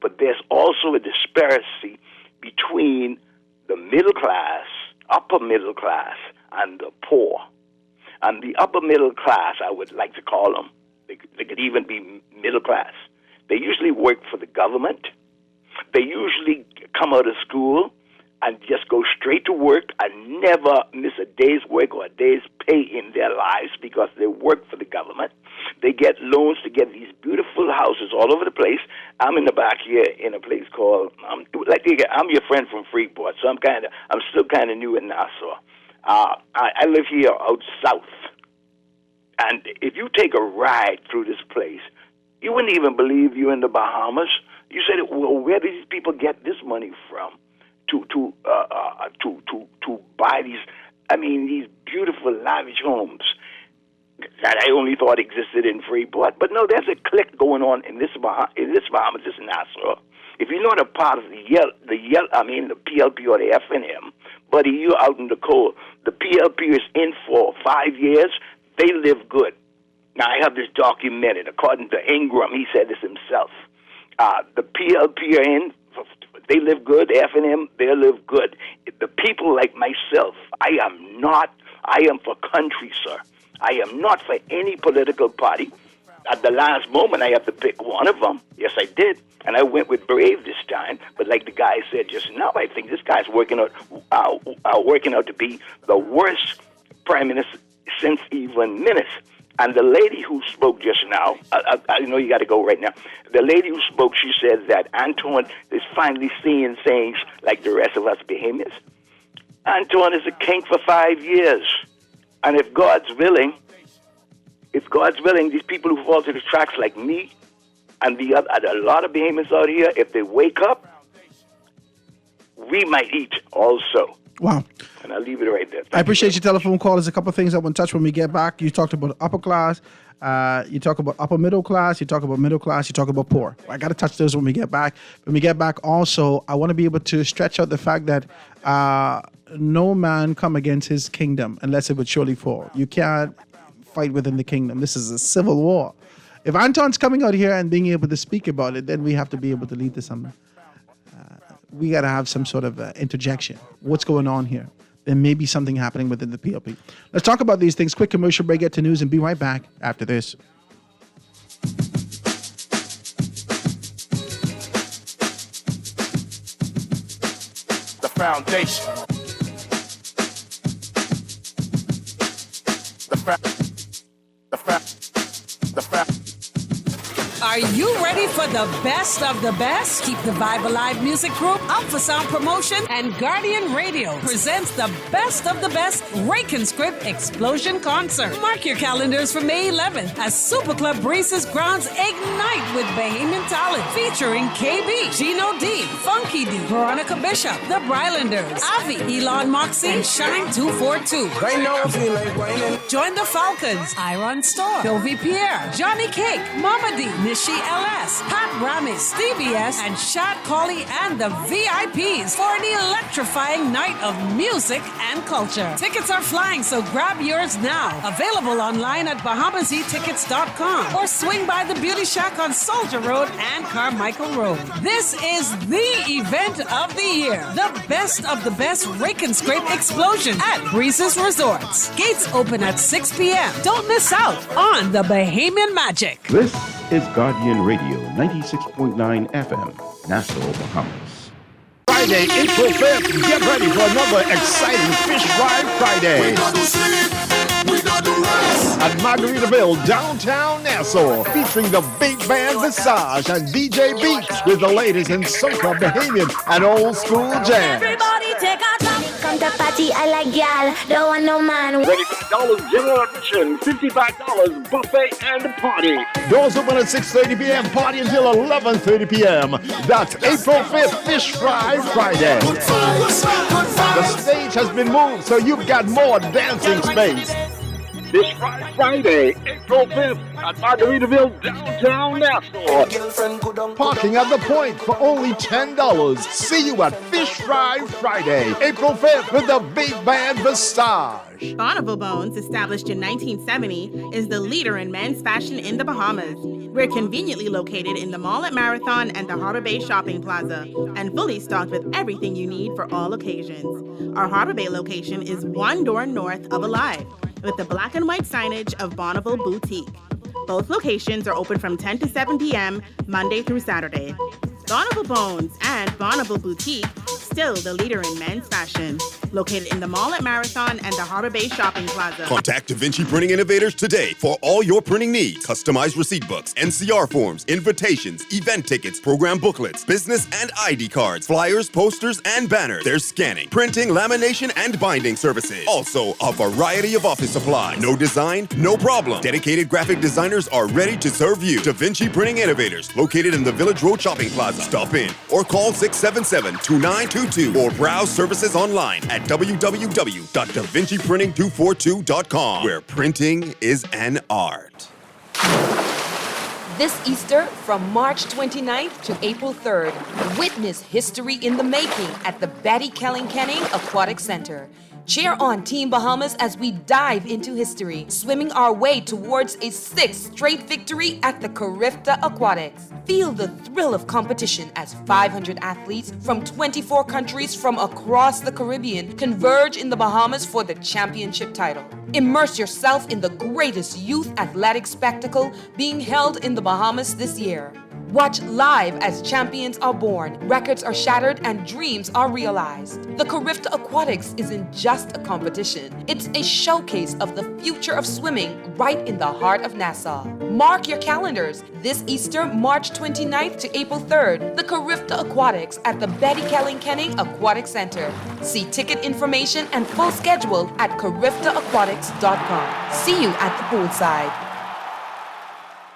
But there's also a disparity between the middle class, upper middle class, and the poor. And the upper middle class, I would like to call them, they could even be middle class. They usually work for the government. They usually come out of school and just go straight to work and never miss a day's work or a day's pay in their lives because they work for the government. They get loans to get these beautiful houses all over the place. I'm in the back here in a place called, I'm your friend from Freeport, so I'm still kind of new in Nassau. I live here out south. And if you take a ride through this place, you wouldn't even believe you're in the Bahamas. You said, well, where do these people get this money from to buy these beautiful lavish homes that I only thought existed in Freeport? But no, there's a clique going on in this Bahamas, this Nassau. If you're not a part of the PLP or the FNM, buddy, you're out in the cold. The PLP is in for 5 years. They live good. Now, I have this documented. According to Ingram, he said this himself. The PLP are in. They live good. The FNM, they live good. The people like myself, I am for country, sir. I am not for any political party. At the last moment, I have to pick one of them. Yes, I did. And I went with Brave this time. But like the guy said just now, I think this guy's working out to be the worst prime minister since even Minnis. And the lady who spoke just now, I know you got to go right now. The lady who spoke, she said that Antoine is finally seeing things like the rest of us Bahamians. Antoine is a king for 5 years. And if God's willing, these people who fall to the tracks like me and a lot of Bahamians out here, if they wake up, we might eat also. Wow. And I'll leave it right there. I appreciate your telephone call. There's a couple of things I want to touch when we get back. You talked about upper class. You talk about upper middle class. You talk about middle class. You talk about poor. I got to touch those when we get back. When we get back, also, I want to be able to stretch out the fact that no man come against his kingdom unless it would surely fall. You can't fight within the kingdom. This is a civil war. If Anton's coming out here and being able to speak about it, then we have to be able to lead to some. We got to have some sort of interjection. What's going on here? There may be something happening within the PLP. Let's talk about these things. Quick commercial break, get to news, and be right back after this. The foundation. Are you ready for the best of the best? Keep the Vibe Alive Music Group, Alpha Sound Promotion, and Guardian Radio presents the best of the best Rake and Script Explosion Concert. Mark your calendars for May 11th as Super Club Breezes grounds ignite with Bahamian talent featuring KB, Gino D, Funky D, Veronica Bishop, The Brylanders, Avi, Elon Moxie, and Shine 242. Join the Falcons, Iron Store, Sylvie Pierre, Johnny Cake, Mama D, Nishi LS, Pat Ramis, Stevie S, and Shad Colley and the VIPs for an electrifying night of music and culture. Tickets are flying, so grab yours now. Available online at BahamaZTickets.com or swing by the Beauty Shack on Soldier Road and Carmichael Road. This is the event of the year. The best of the best Rake and Scrape Explosion at Breezes Resorts. Gates open at 6 p.m. Don't miss out on the Bahamian Magic. This is Guardian Radio 96.9 FM, Nassau, Bahamas. Friday, April 5th, get ready for another exciting Fish Fry Friday. We got to sleep, we got to rest. At Margaritaville, downtown Nassau, featuring the big band Visage and DJ Beats with the latest in soca, Bahamian, and old school jazz. Everybody take a time. Come to party, I like y'all, don't want no man. Ready for Dollars General Admission, $55 buffet and party. Doors open at 6:30 p.m., party until 11:30 p.m. That's April 5th, Fish Fry Friday. The stage has been moved, so you've got more dancing space. This Friday, April 5th, at Margaritaville, downtown Nassau. Parking at the point for only $10. See you at Fish Fry Friday, April 5th, with the big band Visage. Bonneville Bones, established in 1970, is the leader in men's fashion in the Bahamas. We're conveniently located in the mall at Marathon and the Harbor Bay Shopping Plaza, and fully stocked with everything you need for all occasions. Our Harbor Bay location is one door north of Alive, with the black and white signage of Bonneville Boutique. Both locations are open from 10 to 7 p.m. Monday through Saturday. Bonneville Bones and Bonneville Boutique, still the leader in men's fashion. Located in the mall at Marathon and the Harbor Bay Shopping Plaza. Contact Da Vinci Printing Innovators today for all your printing needs. Customized receipt books, NCR forms, invitations, event tickets, program booklets, business and ID cards, flyers, posters, and banners. There's scanning, printing, lamination, and binding services. Also, a variety of office supplies. No design, no problem. Dedicated graphic designers are ready to serve you. Da Vinci Printing Innovators, located in the Village Road Shopping Plaza. Stop in or call 677-2922 or browse services online at www.davinciprinting242.com, where printing is an art. This Easter, from March 29th to April 3rd, witness history in the making at the Betty Kelling-Kenning Aquatic Center. Cheer on Team Bahamas as we dive into history, swimming our way towards a 6th straight victory at the Carifta Aquatics. Feel the thrill of competition as 500 athletes from 24 countries from across the Caribbean converge in the Bahamas for the championship title. Immerse yourself in the greatest youth athletic spectacle being held in the Bahamas this year. Watch live as champions are born, records are shattered, and dreams are realized. The Carifta Aquatics isn't just a competition. It's a showcase of the future of swimming right in the heart of Nassau. Mark your calendars. This Easter, March 29th to April 3rd, the Carifta Aquatics at the Betty Kelling-Kenning Aquatic Center. See ticket information and full schedule at cariftaaquatics.com. See you at the poolside.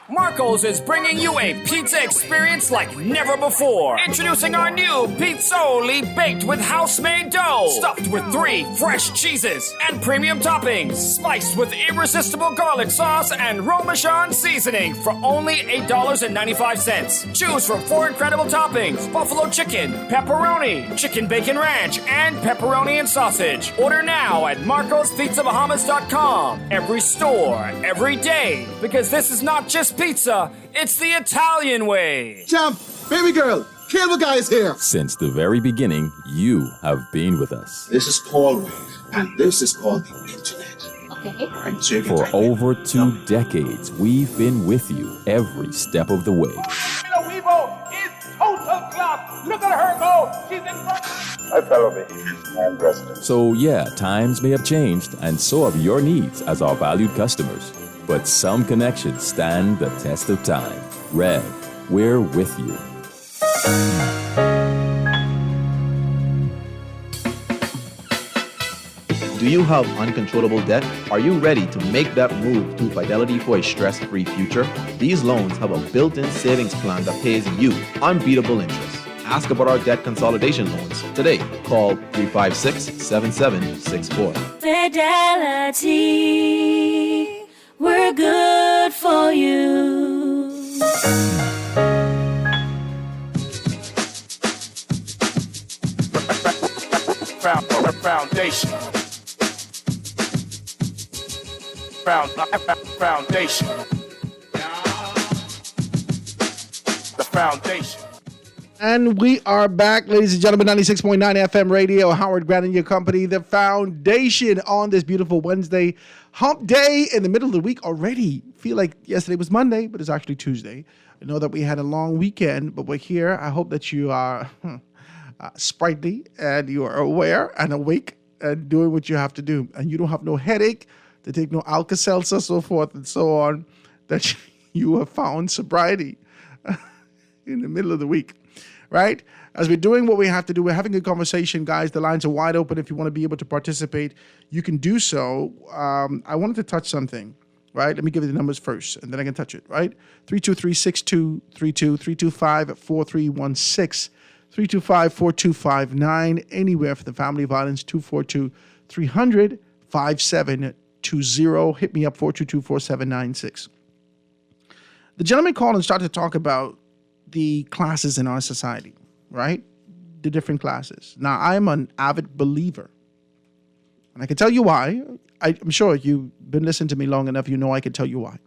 Marco's is bringing you a pizza experience like never before. Introducing our new Pizzoli, baked with house-made dough, stuffed with 3 fresh cheeses and premium toppings, spiced with irresistible garlic sauce and Robuchon seasoning for only $8.95. Choose from 4 incredible toppings: buffalo chicken, pepperoni, chicken bacon ranch, and pepperoni and sausage. Order now at marcospizzabahamas.com. Every store, every day, because this is not just pizza, it's the Italian way. Champ, baby girl, cable guy is here. Since the very beginning, you have been with us. This is Paul Wade, and this is called the internet. Okay. All right, so for over 2 decades, we've been with you every step of the way. Weibo is total class. Look at her go. She's in front. I follow me. I'm president. So yeah, times may have changed, and so have your needs as our valued customers. but some connections stand the test of time. Rev, we're with you. Do you have uncontrollable debt? Are you ready to make that move to Fidelity for a stress-free future? These loans have a built-in savings plan that pays you unbeatable interest. Ask about our debt consolidation loans today. Call 356-7764. Fidelity, we're good for you. Foundation. Foundation. The foundation. And we are back, ladies and gentlemen, 96.9 FM radio. Howard Grant and your company, The Foundation, on this beautiful Wednesday. Hump day in the middle of the week already. Feel like yesterday was Monday, but it's actually Tuesday. I know that we had a long weekend, but we're here. I hope that you are sprightly and you are aware and awake and doing what you have to do. And you don't have no headache to take no Alka-Seltzer, so forth and so on, that you have found sobriety in the middle of the week. Right? As we're doing what we have to do, we're having a conversation, guys. The lines are wide open. If you want to be able to participate, you can do so. I wanted to touch something, right? Let me give you the numbers first, and then I can touch it, right? 323-6232, 325-4316, 325-4259, anywhere for the family violence, 242-300-5720. Hit me up, 422-4796. The gentleman called and started to talk about the classes in our society, right? The different classes. Now, I'm an avid believer, and I can tell you why. I'm sure you've been listening to me long enough, you know I can tell you why.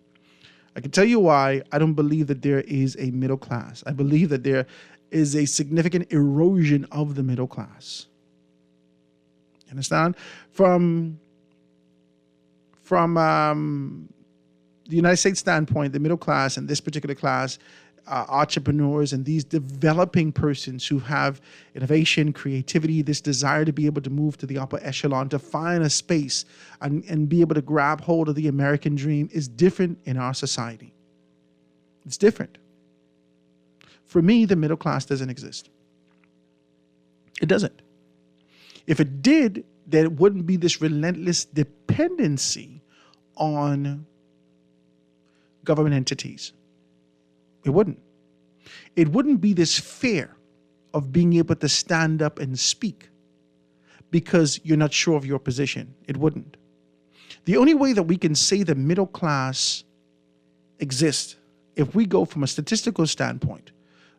I can tell you why I don't believe that there is a middle class. I believe that there is a significant erosion of the middle class. You understand? From the United States standpoint, the middle class and this particular class, entrepreneurs and these developing persons who have innovation, creativity, this desire to be able to move to the upper echelon, to find a space and be able to grab hold of the American dream is different in our society. It's different. For me, the middle class doesn't exist. It doesn't. If it did, then it wouldn't be this relentless dependency on government entities. It wouldn't. It wouldn't be this fear of being able to stand up and speak because you're not sure of your position. It wouldn't. The only way that we can say the middle class exists, if we go from a statistical standpoint,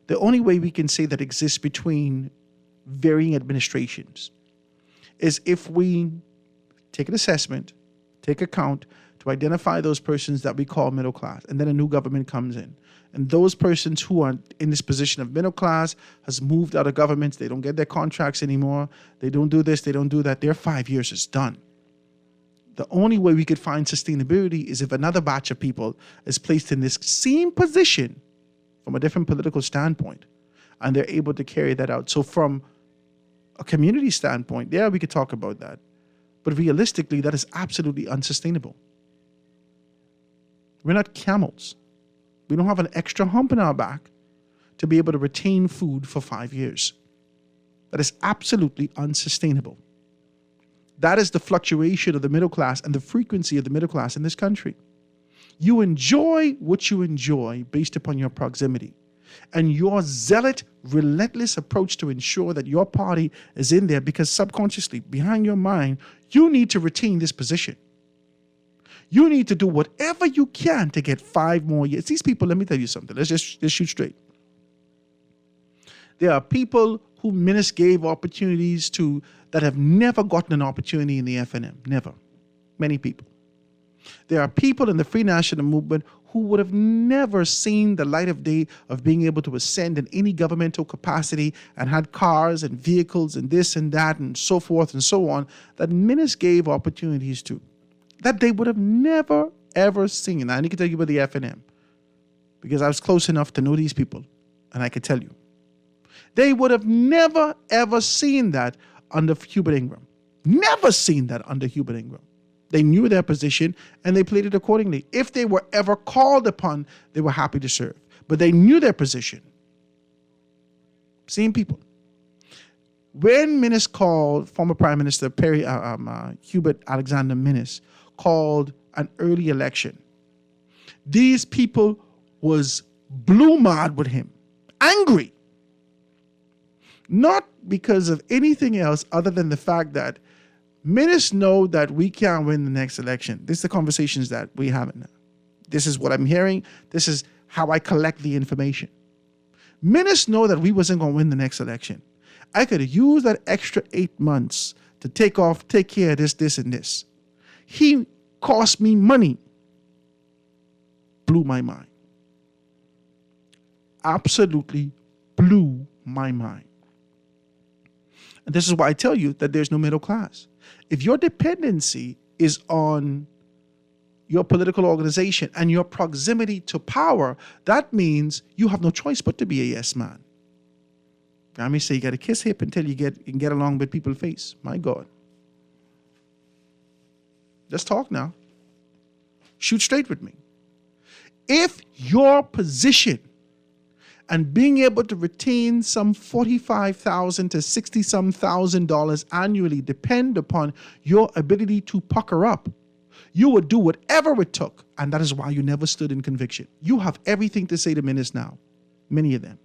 the only way we can say that exists between varying administrations is if we take an assessment, take account to identify those persons that we call middle class, and then a new government comes in. And those persons who are in this position of middle class has moved out of governments. They don't get their contracts anymore. They don't do this. They don't do that. Their 5 years is done. The only way we could find sustainability is if another batch of people is placed in this same position from a different political standpoint, and they're able to carry that out. So from a community standpoint, yeah, we could talk about that. But realistically, that is absolutely unsustainable. We're not camels. We don't have an extra hump in our back to be able to retain food for 5 years. That is absolutely unsustainable. That is the fluctuation of the middle class and the frequency of the middle class in this country. You enjoy what you enjoy based upon your proximity and your zealot, relentless approach to ensure that your party is in there because subconsciously, behind your mind, you need to retain this position. You need to do whatever you can to get 5 more years. These people, let me tell you something. Let's shoot straight. There are people who ministers gave opportunities to that have never gotten an opportunity in the FNM. Never. Many people. There are people in the Free National Movement who would have never seen the light of day of being able to ascend in any governmental capacity and had cars and vehicles and this and that and so forth and so on that ministers gave opportunities to, that they would have never, ever seen. Now, I need to tell you about the FNM because I was close enough to know these people, and I could tell you. They would have never, ever seen that under Hubert Ingraham. Never seen that under Hubert Ingraham. They knew their position, and they played it accordingly. If they were ever called upon, they were happy to serve. But they knew their position. Same people. When Minnis called, former Prime Minister Hubert Alexander Minnis called an early election, these people was blue mad with him, angry. Not because of anything else other than the fact that Minnis know that we can't win the next election. This is the conversations that we have now. This is what I'm hearing. This is how I collect the information. Minnis know that we wasn't going to win the next election. I could have used that extra 8 months to take care of this, and this. He cost me money. Blew my mind. Absolutely blew my mind. And this is why I tell you that there's no middle class. If your dependency is on your political organization and your proximity to power, that means you have no choice but to be a yes man. I may say you got to kiss hip until you can get along with people's face. My God. Let's talk now. Shoot straight with me. If your position and being able to retain some $45,000 to $60,000 annually depend upon your ability to pucker up, you would do whatever it took, and that is why you never stood in conviction. You have everything to say to Minnis now, many of them.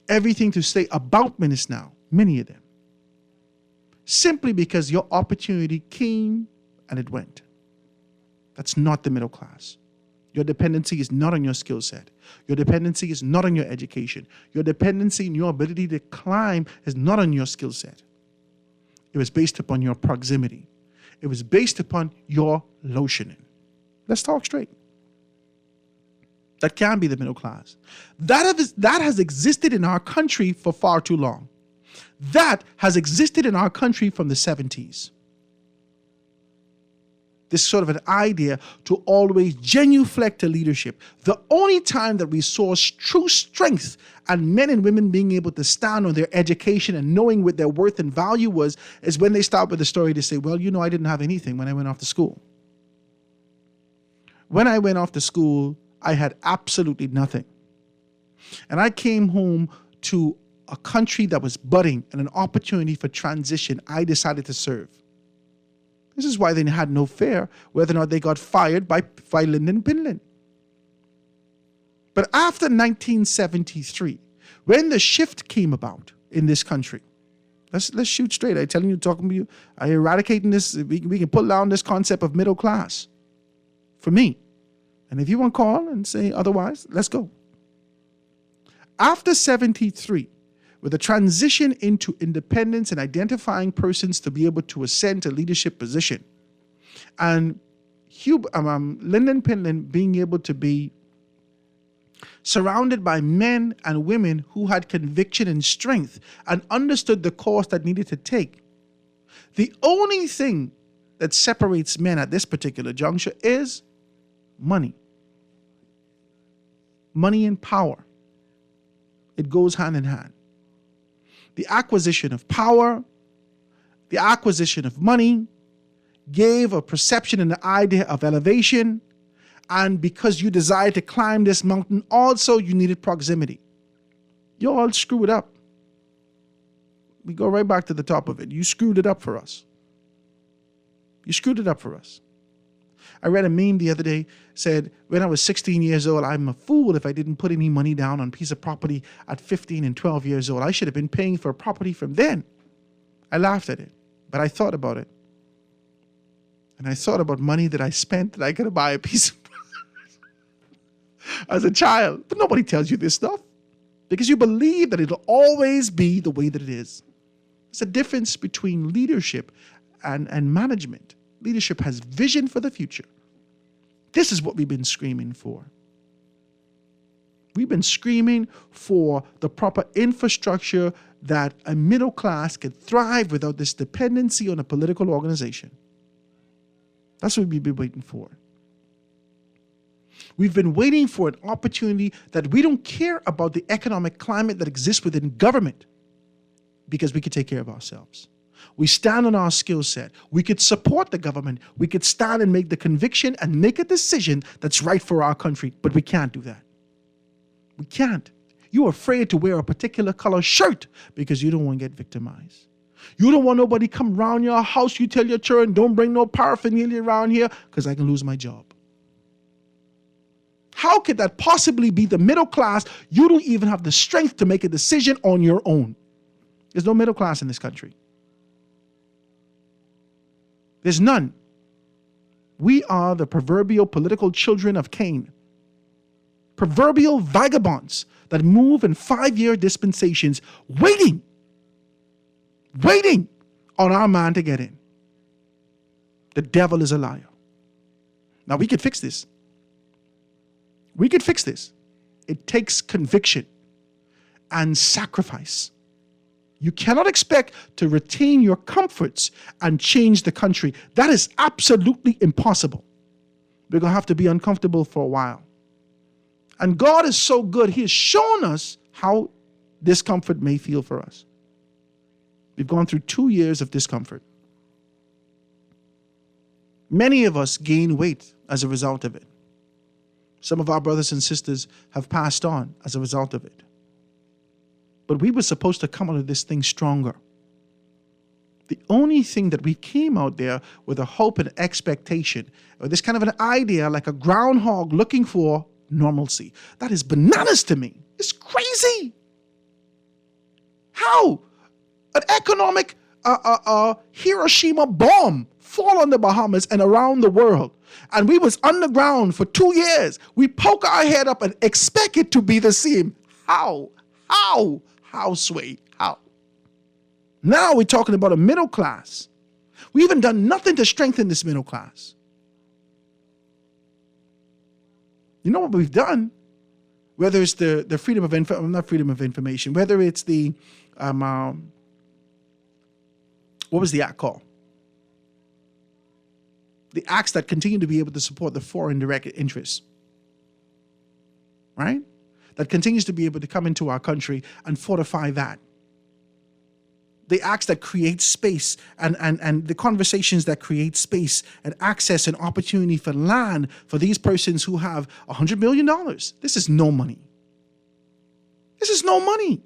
Everything to say about Minnis now, many of them. Simply because your opportunity came and it went. That's not the middle class. Your dependency is not on your skill set. Your dependency is not on your education. Your dependency and your ability to climb is not on your skill set. It was based upon your proximity. It was based upon your lotioning. Let's talk straight. That can be the middle class. That has existed in our country for far too long. That has existed in our country from the 70s. This sort of an idea to always genuflect to leadership. The only time that we saw true strength and men and women being able to stand on their education and knowing what their worth and value is when they start with the story to say, well, I didn't have anything when I went off to school. When I went off to school, I had absolutely nothing. And I came home to a country that was budding and an opportunity for transition. I decided to serve. This is why they had no fear whether or not they got fired by Lyndon Pinland. But after 1973, when the shift came about in this country, let's shoot straight. I'm telling you, talking to you, I'm eradicating this. We can pull down this concept of middle class for me. And if you want to call and say otherwise, let's go. After 73, with a transition into independence and identifying persons to be able to ascend to leadership position, and Lyndon Pinland being able to be surrounded by men and women who had conviction and strength and understood the course that needed to take. The only thing that separates men at this particular juncture is money. Money and power. It goes hand in hand. The acquisition of power, the acquisition of money gave a perception and an idea of elevation. And because you desired to climb this mountain, also you needed proximity. You all screw it up. We go right back to the top of it. You screwed it up for us. You screwed it up for us. I read a meme the other day, said, when I was 16 years old, I'm a fool if I didn't put any money down on a piece of property at 15 and 12 years old. I should have been paying for property from then. I laughed at it, but I thought about it. And I thought about money that I spent that I could buy a piece of as a child. But nobody tells you this stuff because you believe that it'll always be the way that it is. There's a difference between leadership and management. Leadership has vision for the future. This is what we've been screaming for. We've been screaming for the proper infrastructure that a middle class could thrive without this dependency on a political organization. That's what we've been waiting for. We've been waiting for an opportunity that we don't care about the economic climate that exists within government because we can take care of ourselves. We stand on our skill set. We could support the government. We could stand and make the conviction and make a decision that's right for our country. But we can't do that. We can't. You're afraid to wear a particular color shirt because you don't want to get victimized. You don't want nobody come around your house. You tell your children, don't bring no paraphernalia around here because I can lose my job. How could that possibly be the middle class? You don't even have the strength to make a decision on your own. There's no middle class in this country. There's none. We are the proverbial political children of Cain. Proverbial vagabonds that move in 5-year dispensations, waiting on our man to get in. The devil is a liar. Now, we could fix this. We could fix this. It takes conviction and sacrifice. You cannot expect to retain your comforts and change the country. That is absolutely impossible. We're going to have to be uncomfortable for a while. And God is so good, He has shown us how discomfort may feel for us. We've gone through 2 years of discomfort. Many of us gain weight as a result of it. Some of our brothers and sisters have passed on as a result of it. But we were supposed to come out of this thing stronger. The only thing that we came out there with a hope and expectation, or this kind of an idea like a groundhog looking for normalcy. That is bananas to me. It's crazy. How? An economic Hiroshima bomb fall on the Bahamas and around the world. And we was underground for 2 years. We poke our head up and expect it to be the same. How? How, Sway? How? Now we're talking about a middle class. We haven't done nothing to strengthen this middle class. You know what we've done? Whether it's the freedom of information, whether it's the what was the act called? The acts that continue to be able to support the foreign direct interests, right? That continues to be able to come into our country and fortify that. The acts that create space and the conversations that create space and access and opportunity for land for these persons who have $100 million. This is no money. This is no money.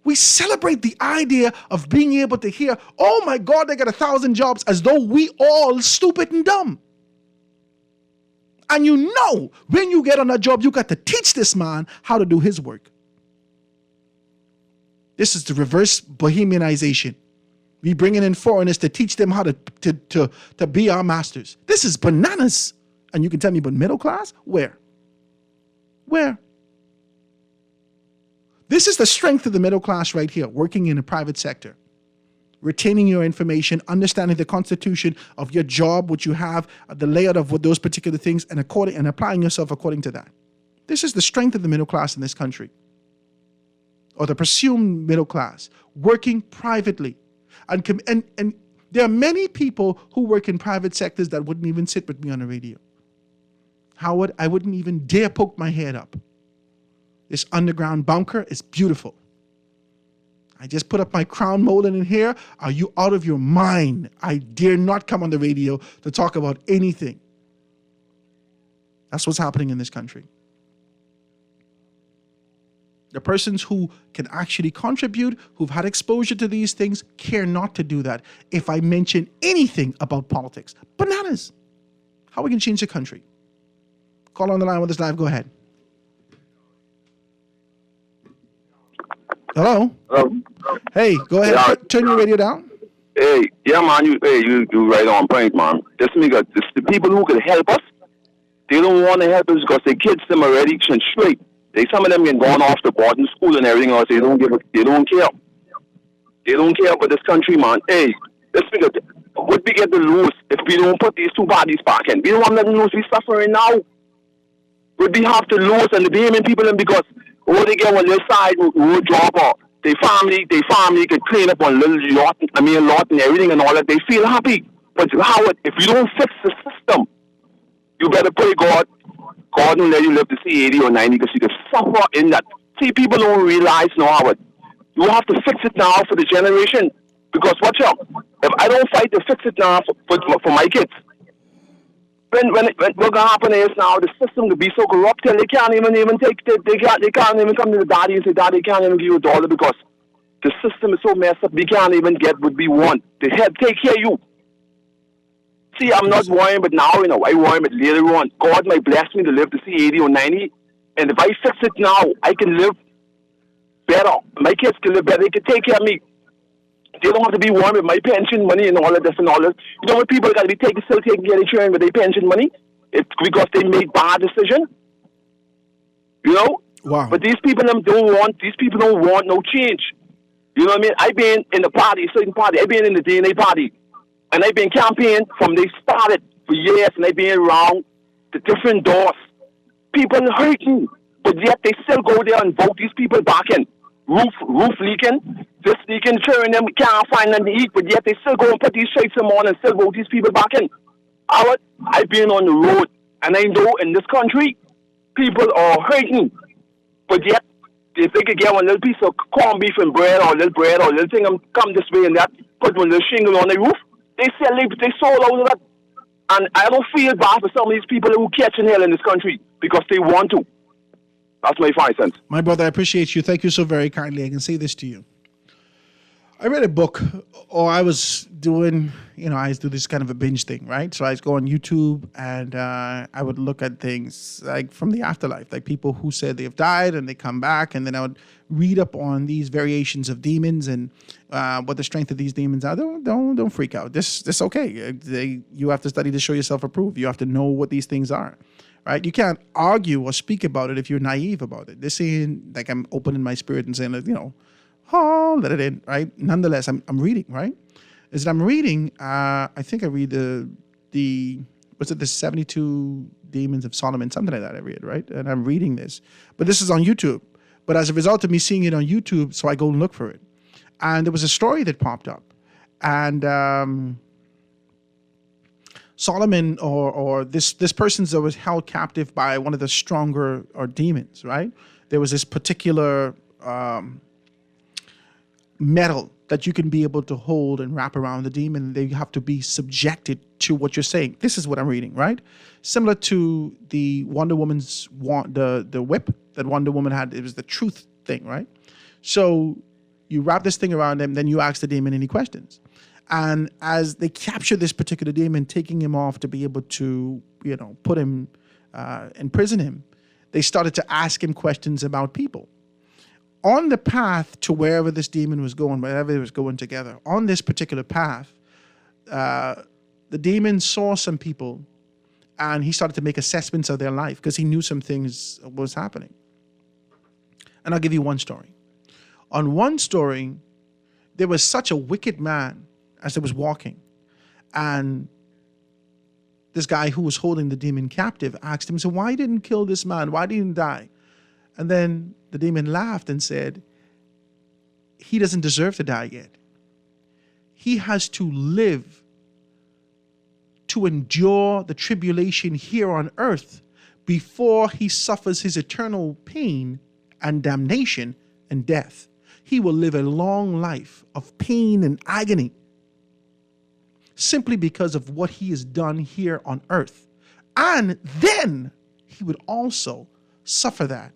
We celebrate the idea of being able to hear, oh my God, they got 1,000 jobs, as though we all stupid and dumb. And you know, when you get on that job, you got to teach this man how to do his work. This is the reverse Bohemianization. We bringing in foreigners to teach them how to be our masters. This is bananas. And you can tell me, but middle class? Where? This is the strength of the middle class right here, working in the private sector. Retaining your information, understanding the constitution of your job, what you have, the layout of what those particular things, and applying yourself according to that. This is the strength of the middle class in this country. Or the presumed middle class, working privately. And there are many people who work in private sectors that wouldn't even sit with me on the radio. Howard, I wouldn't even dare poke my head up. This underground bunker is beautiful. I just put up my crown molding in here. Are you out of your mind? I dare not come on the radio to talk about anything. That's what's happening in this country. The persons who can actually contribute, who've had exposure to these things, care not to do that if I mention anything about politics. Bananas. How we can change the country? Call on the line with us live. Go ahead. Hello? Hey, go ahead. Yeah. Turn your radio down. Hey, yeah, man. You right on point, man. Just the people who can help us, they don't want to help us because their kids them already straight. Some of them get gone off to boarding school and everything else. They don't care. They don't care about this country, man. Hey, what we get to lose if we don't put these two parties back in? We don't have nothing to lose. We're suffering now. What we have to lose and the blaming people in because they get on their side will drop off. Their family can clean up on little lot and everything and all that. They feel happy. But Howard, if you don't fix the system, you better pray God won't let you live to see 80 or 90 because you can suffer in that. See, people don't realize now, Howard, You have to fix it now for the generation. Because watch out, if I don't fight to fix it now for my kids, when what's gonna happen is now the system will be so corrupt till they can't even take they can't even come to the daddy and say, Daddy, can't even give you $1 because the system is so messed up. We can't even get what we want. They help take care of you. See, I'm not worrying, but now I worry, but later on, God might bless me to live to see 80 or 90, and if I fix it now, I can live better. My kids can live better. They can take care of me. They don't have to be worried with my pension money and all of this and all this. You know what people got to be still taking care of insurance with their pension money? It's because they made bad decision. You know? Wow. But these people don't want no change. You know what I mean? I've been in the party, certain party. I've been in the DNA party. And I've been campaigning from they started for years, and I've been around the different doors. People hurting, but yet they still go there and vote these people back in. Roof leaking, this leaking, children them can't find nothing to eat, but yet they still go and put these shirts on and still vote these people back in. I've been on the road, and I know in this country, people are hurting, but yet if they could get one little piece of corned beef and bread or a little thing, come this way and that, put one little shingle on the roof, they sold out of that. And I don't feel bad for some of these people who catching hell in this country because they want to. That's my 5 cents. My brother, I appreciate you. Thank you so very kindly. I can say this to you. I read a book, or I was doing, I do this kind of a binge thing, right? So I go on YouTube and I would look at things like from the afterlife, like people who said they've died and they come back, and then I would read up on these variations of demons and what the strength of these demons are. Don't freak out. This okay. You have to study to show yourself approved. You have to know what these things are. Right? You can't argue or speak about it if you're naive about it. This ain't like I'm opening my spirit and saying, let it in, right? Nonetheless, I'm reading, right? As I'm reading, I think I read the 72 Demons of Solomon, something like that I read, right? And I'm reading this. But this is on YouTube. But as a result of me seeing it on YouTube, so I go and look for it. And there was a story that popped up. And Solomon or this person that was held captive by one of the stronger demons, right? There was this particular metal that you can be able to hold and wrap around the demon. They have to be subjected to what you're saying. This is what I'm reading, right? Similar to the Wonder Woman's the whip that Wonder Woman had. It was the truth thing, right? So you wrap this thing around them, then you ask the demon any questions. And as they capture this particular demon, taking him off to be able to, put him, imprison him, they started to ask him questions about people. On the path to wherever this demon was going, wherever it was going together, on this particular path, the demon saw some people and he started to make assessments of their life because he knew some things was happening. And I'll give you one story. On one story, there was such a wicked man as they was walking, and this guy who was holding the demon captive asked him, so why didn't you kill this man? Why didn't he die? And then the demon laughed and said, he doesn't deserve to die yet. He has to live to endure the tribulation here on earth before he suffers his eternal pain and damnation and death. He will live a long life of pain and agony simply because of what he has done here on earth. And then he would also suffer that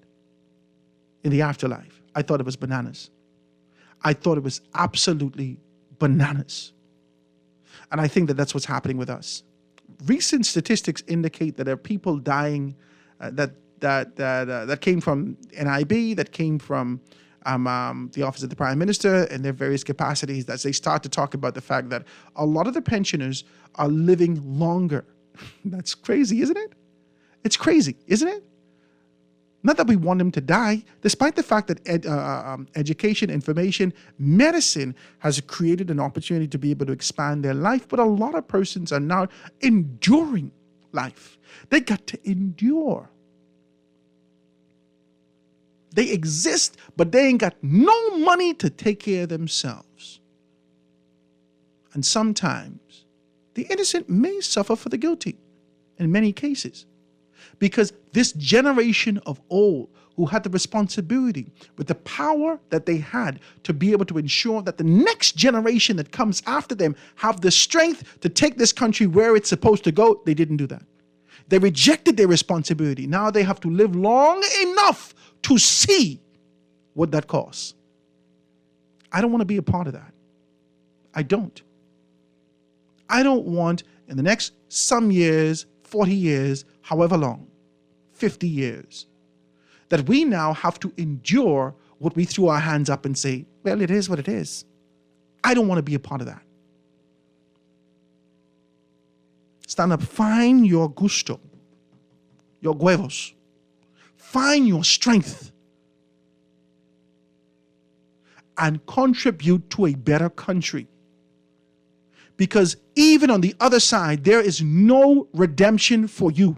in the afterlife. I thought it was bananas. I thought it was absolutely bananas. And I think that that's what's happening with us. Recent statistics indicate that there are people dying that came from NIB, that came from the Office of the Prime Minister and their various capacities, as they start to talk about the fact that a lot of the pensioners are living longer. That's crazy, isn't it? It's crazy, isn't it? Not that we want them to die, despite the fact that education, information, medicine has created an opportunity to be able to expand their life, but a lot of persons are now enduring life. They got to endure. They exist, but they ain't got no money to take care of themselves. And sometimes the innocent may suffer for the guilty in many cases. Because this generation of old who had the responsibility with the power that they had to be able to ensure that the next generation that comes after them have the strength to take this country where it's supposed to go, they didn't do that. They rejected their responsibility. Now they have to live long enough to see what that costs. I don't want to be a part of that. I don't. I don't want in the next some years, 40 years, however long, 50 years, that we now have to endure what we threw our hands up and say, well, it is what it is. I don't want to be a part of that. Stand up, find your gusto, your huevos, find your strength, and contribute to a better country. Because even on the other side, there is no redemption for you.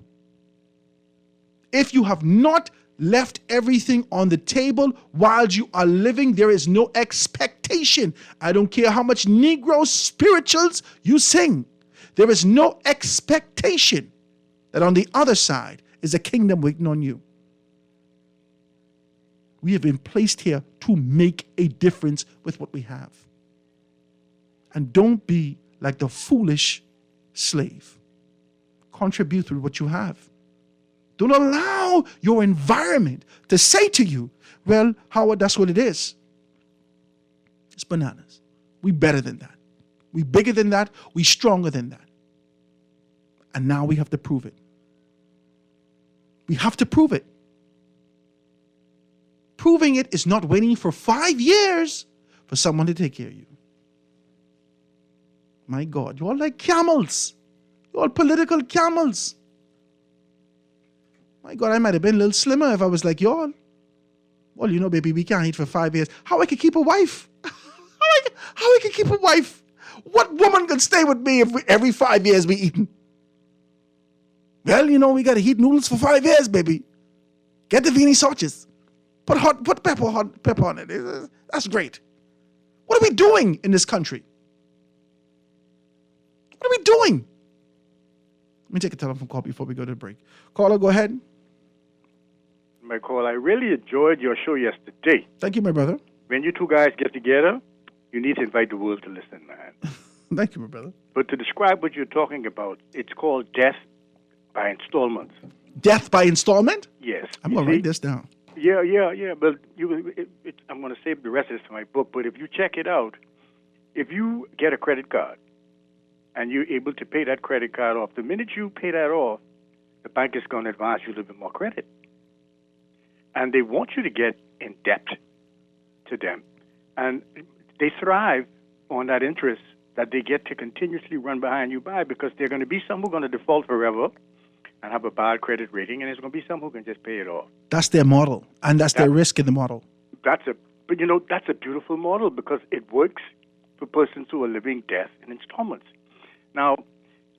If you have not left everything on the table while you are living, there is no expectation. I don't care how much Negro spirituals you sing. There is no expectation that on the other side is a kingdom waiting on you. We have been placed here to make a difference with what we have. And don't be like the foolish slave. Contribute with what you have. Don't allow your environment to say to you, well, Howard, that's what it is. It's bananas. We better than that. We bigger than that. We stronger than that. And now we have to prove it. We have to prove it. Proving it is not waiting for 5 years for someone to take care of you. My God, you all like camels. You all political camels. My God, I might have been a little slimmer if I was like y'all. Well, you know, baby, we can't eat for 5 years. How I could keep a wife? How I could keep a wife? What woman can stay with me if every 5 years we eating? Well, you know, we got to heat noodles for 5 years, baby. Get the Vini sauces. Put pepper on it. That's great. What are we doing in this country? What are we doing? Let me take a telephone call before we go to the break. Caller, go ahead. My call. I really enjoyed your show yesterday. Thank you, my brother. When you two guys get together, you need to invite the world to listen, man. Thank you, my brother. But to describe what you're talking about, it's called death by installments. Death by installment? Yes. I'm going to write this down. Yeah. But I'm going to save the rest of this for my book. But if you check it out, if you get a credit card and you're able to pay that credit card off, the minute you pay that off, the bank is going to advance you a little bit more credit. And they want you to get in debt to them. And they thrive on that interest that they get to continuously run behind you by, because there are going to be some who are going to default forever and have a bad credit rating, and there's going to be some who can just pay it off. That's their model, and that's their risk in the model. But that's a beautiful model because it works for persons who are living death in installments. Now,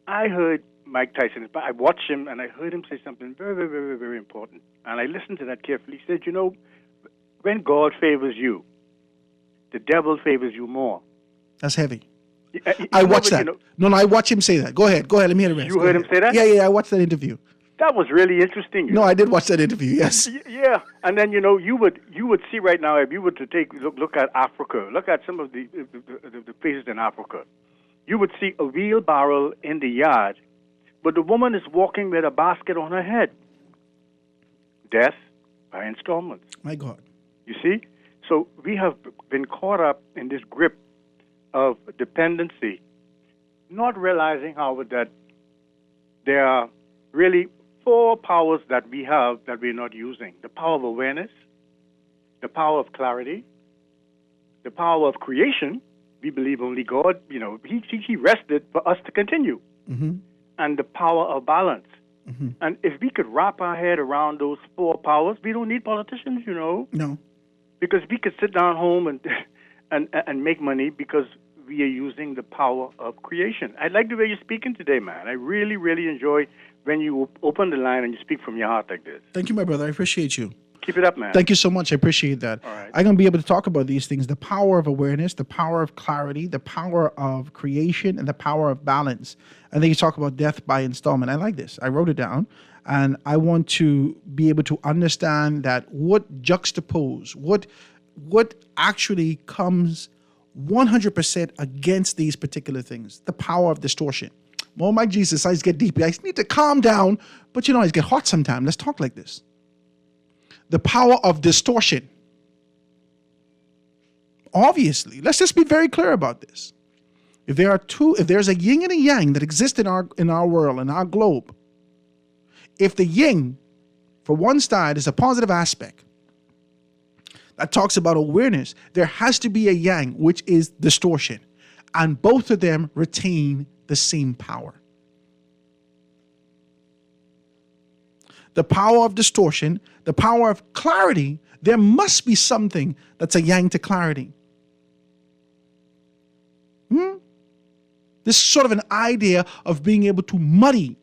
I heard Mike Tyson, I watched him, and I heard him say something very, very, very, very important. And I listened to that carefully. He said, when God favors you, the devil favors you more. That's heavy. I watched that. No, I watched him say that. Go ahead. Let me hear the rest. You heard him say that? Yeah, I watched that interview. That was really interesting. No, I did watch that interview, yes. Yeah, and then, you would see right now, if you were to look at Africa, look at some of the places in Africa, you would see a wheelbarrow in the yard, but the woman is walking with a basket on her head. Death by installments. My God. You see? So we have been caught up in this grip of dependency, not realizing, Howard, that there are really 4 powers that we have that we're not using. The power of awareness, the power of clarity, the power of creation. We believe only God, he rested for us to continue. Mm-hmm. And the power of balance. Mm-hmm. And if we could wrap our head around those 4 powers, we don't need politicians, No. Because we could sit down home and make money because we are using the power of creation. I like the way you're speaking today, man. I really, really enjoy when you open the line and you speak from your heart like this. Thank you, my brother. I appreciate you. Keep it up, man. Thank you so much. I appreciate that. All right. I'm going to be able to talk about these things, the power of awareness, the power of clarity, the power of creation, and the power of balance. And then you talk about death by installment. I like this. I wrote it down. And I want to be able to understand that what juxtapose, what actually comes 100% against these particular things. The power of distortion. Oh, my Jesus, I just get deep. I just need to calm down. But, I just get hot sometimes. Let's talk like this. The power of distortion. Obviously, let's just be very clear about this. If there's a yin and a yang that exists in our world, in our globe, if the yin, for one side, is a positive aspect that talks about awareness, there has to be a yang, which is distortion. And both of them retain the same power. The power of distortion, the power of clarity, there must be something that's a yang to clarity. This sort of an idea of being able to muddy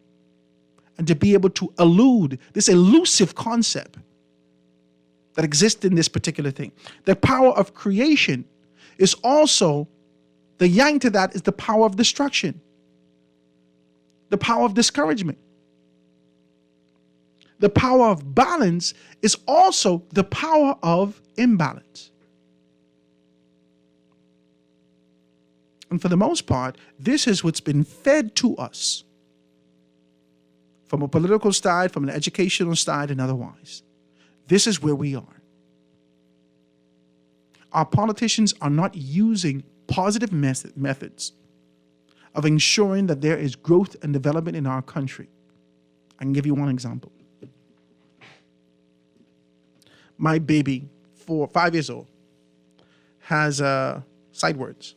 and to be able to elude, this elusive concept that exists in this particular thing. The power of creation is also, the yang to that is the power of destruction, the power of discouragement. The power of balance is also the power of imbalance. And for the most part, this is what's been fed to us from a political side, from an educational side, and otherwise. This is where we are. Our politicians are not using positive methods of ensuring that there is growth and development in our country. I can give you one example. My baby, 5 years old, has sight words.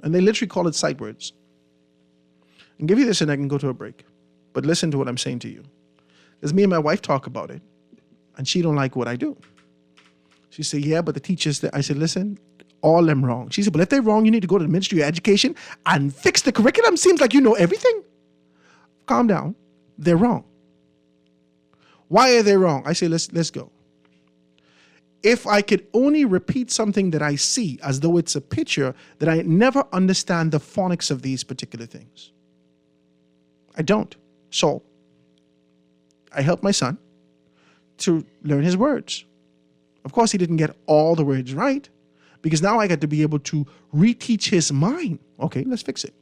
And they literally call it sight words. I'll give you this and I can go to a break. But listen to what I'm saying to you. Because me and my wife talk about it, and she don't like what I do. She said, yeah, but the teachers, I said, listen, all them wrong. She said, well, if they're wrong, you need to go to the Ministry of Education and fix the curriculum. Seems like you know everything. Calm down. They're wrong. Why are they wrong? I say, let's go. If I could only repeat something that I see as though it's a picture, then I never understand the phonics of these particular things. I don't. So I helped my son to learn his words. Of course, he didn't get all the words right, because now I got to be able to reteach his mind. Okay, let's fix it.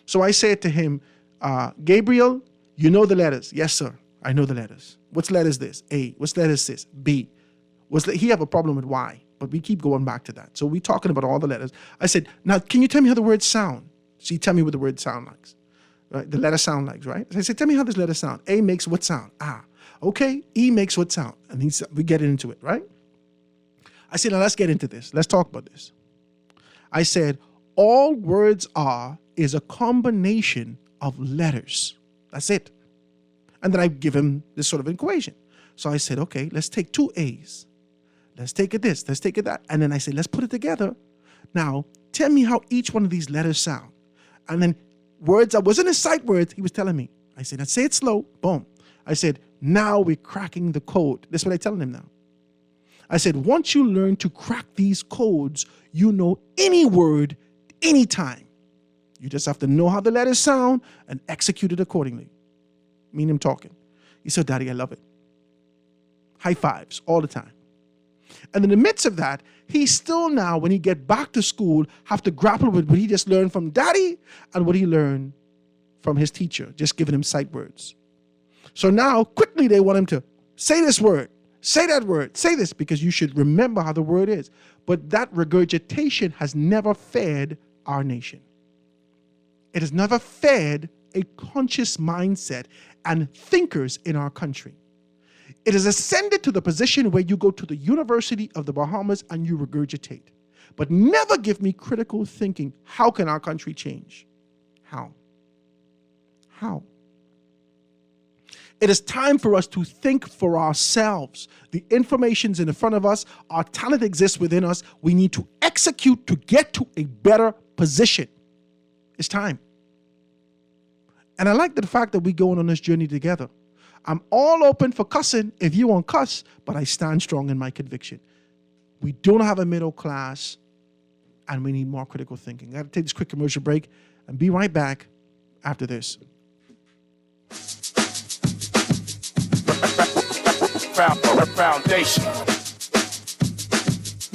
So I said to him, Gabriel, you know the letters. Yes, sir. I know the letters. What's letters this? A. What's letters this? B. He have a problem with Y, but we keep going back to that. So we're talking about all the letters. I said, now, can you tell me how the words sound? So you tell me what the word sound like. Right? The letter sound like, right? So I said, tell me how this letter sound. A makes what sound? Ah. Okay. E makes what sound? And we get into it, right? I said, now let's get into this. Let's talk about this. I said, all words is a combination of letters. That's it. And then I give him this sort of equation. So I said, okay, let's take two A's. Let's take it this. Let's take it that. And then I said, let's put it together. Now, tell me how each one of these letters sound. And then words that wasn't his sight words, he was telling me. I said, let's say it slow. Boom. I said, now we're cracking the code. That's what I'm telling him now. I said, once you learn to crack these codes, you know any word, anytime. You just have to know how the letters sound and execute it accordingly. Me and him talking. He said, Daddy, I love it. High fives all the time. And in the midst of that, he still now, when he get back to school, have to grapple with what he just learned from Daddy and what he learned from his teacher, just giving him sight words. So now, quickly, they want him to say this word, say that word, say this, because you should remember how the word is. But that regurgitation has never fed our nation. It has never fed a conscious mindset and thinkers in our country. It has ascended to the position where you go to the University of the Bahamas and you regurgitate. But never give me critical thinking. How can our country change? How? How? It is time for us to think for ourselves. The information's in front of us. Our talent exists within us. We need to execute to get to a better position. It's time. And I like the fact that we're going on this journey together. I'm all open for cussing if you want cuss, but I stand strong in my conviction. We don't have a middle class, and we need more critical thinking. I got to take this quick commercial break and be right back after this. Foundation.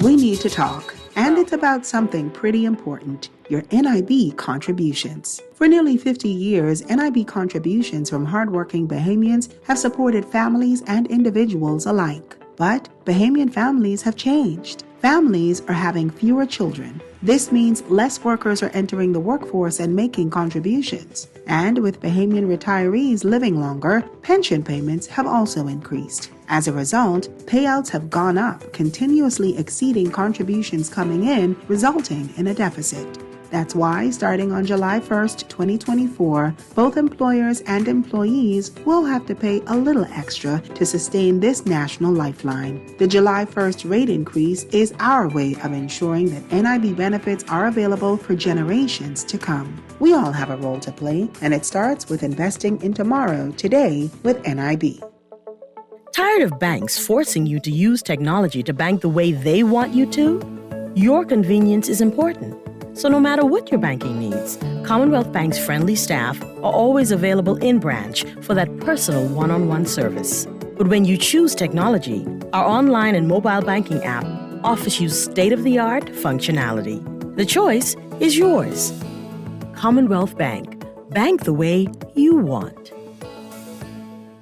We need to talk, and it's about something pretty important. Your NIB contributions. For nearly 50 years, NIB contributions from hardworking Bahamians have supported families and individuals alike. But Bahamian families have changed. Families are having fewer children. This means less workers are entering the workforce and making contributions. And with Bahamian retirees living longer, pension payments have also increased. As a result, payouts have gone up, continuously exceeding contributions coming in, resulting in a deficit. That's why, starting on July 1st, 2024, both employers and employees will have to pay a little extra to sustain this national lifeline. The July 1st rate increase is our way of ensuring that NIB benefits are available for generations to come. We all have a role to play, and it starts with investing in tomorrow today with NIB. Tired of banks forcing you to use technology to bank the way they want you to? Your convenience is important. So no matter what your banking needs, Commonwealth Bank's friendly staff are always available in branch for that personal one-on-one service. But when you choose technology, our online and mobile banking app offers you state-of-the-art functionality. The choice is yours. Commonwealth Bank. Bank the way you want.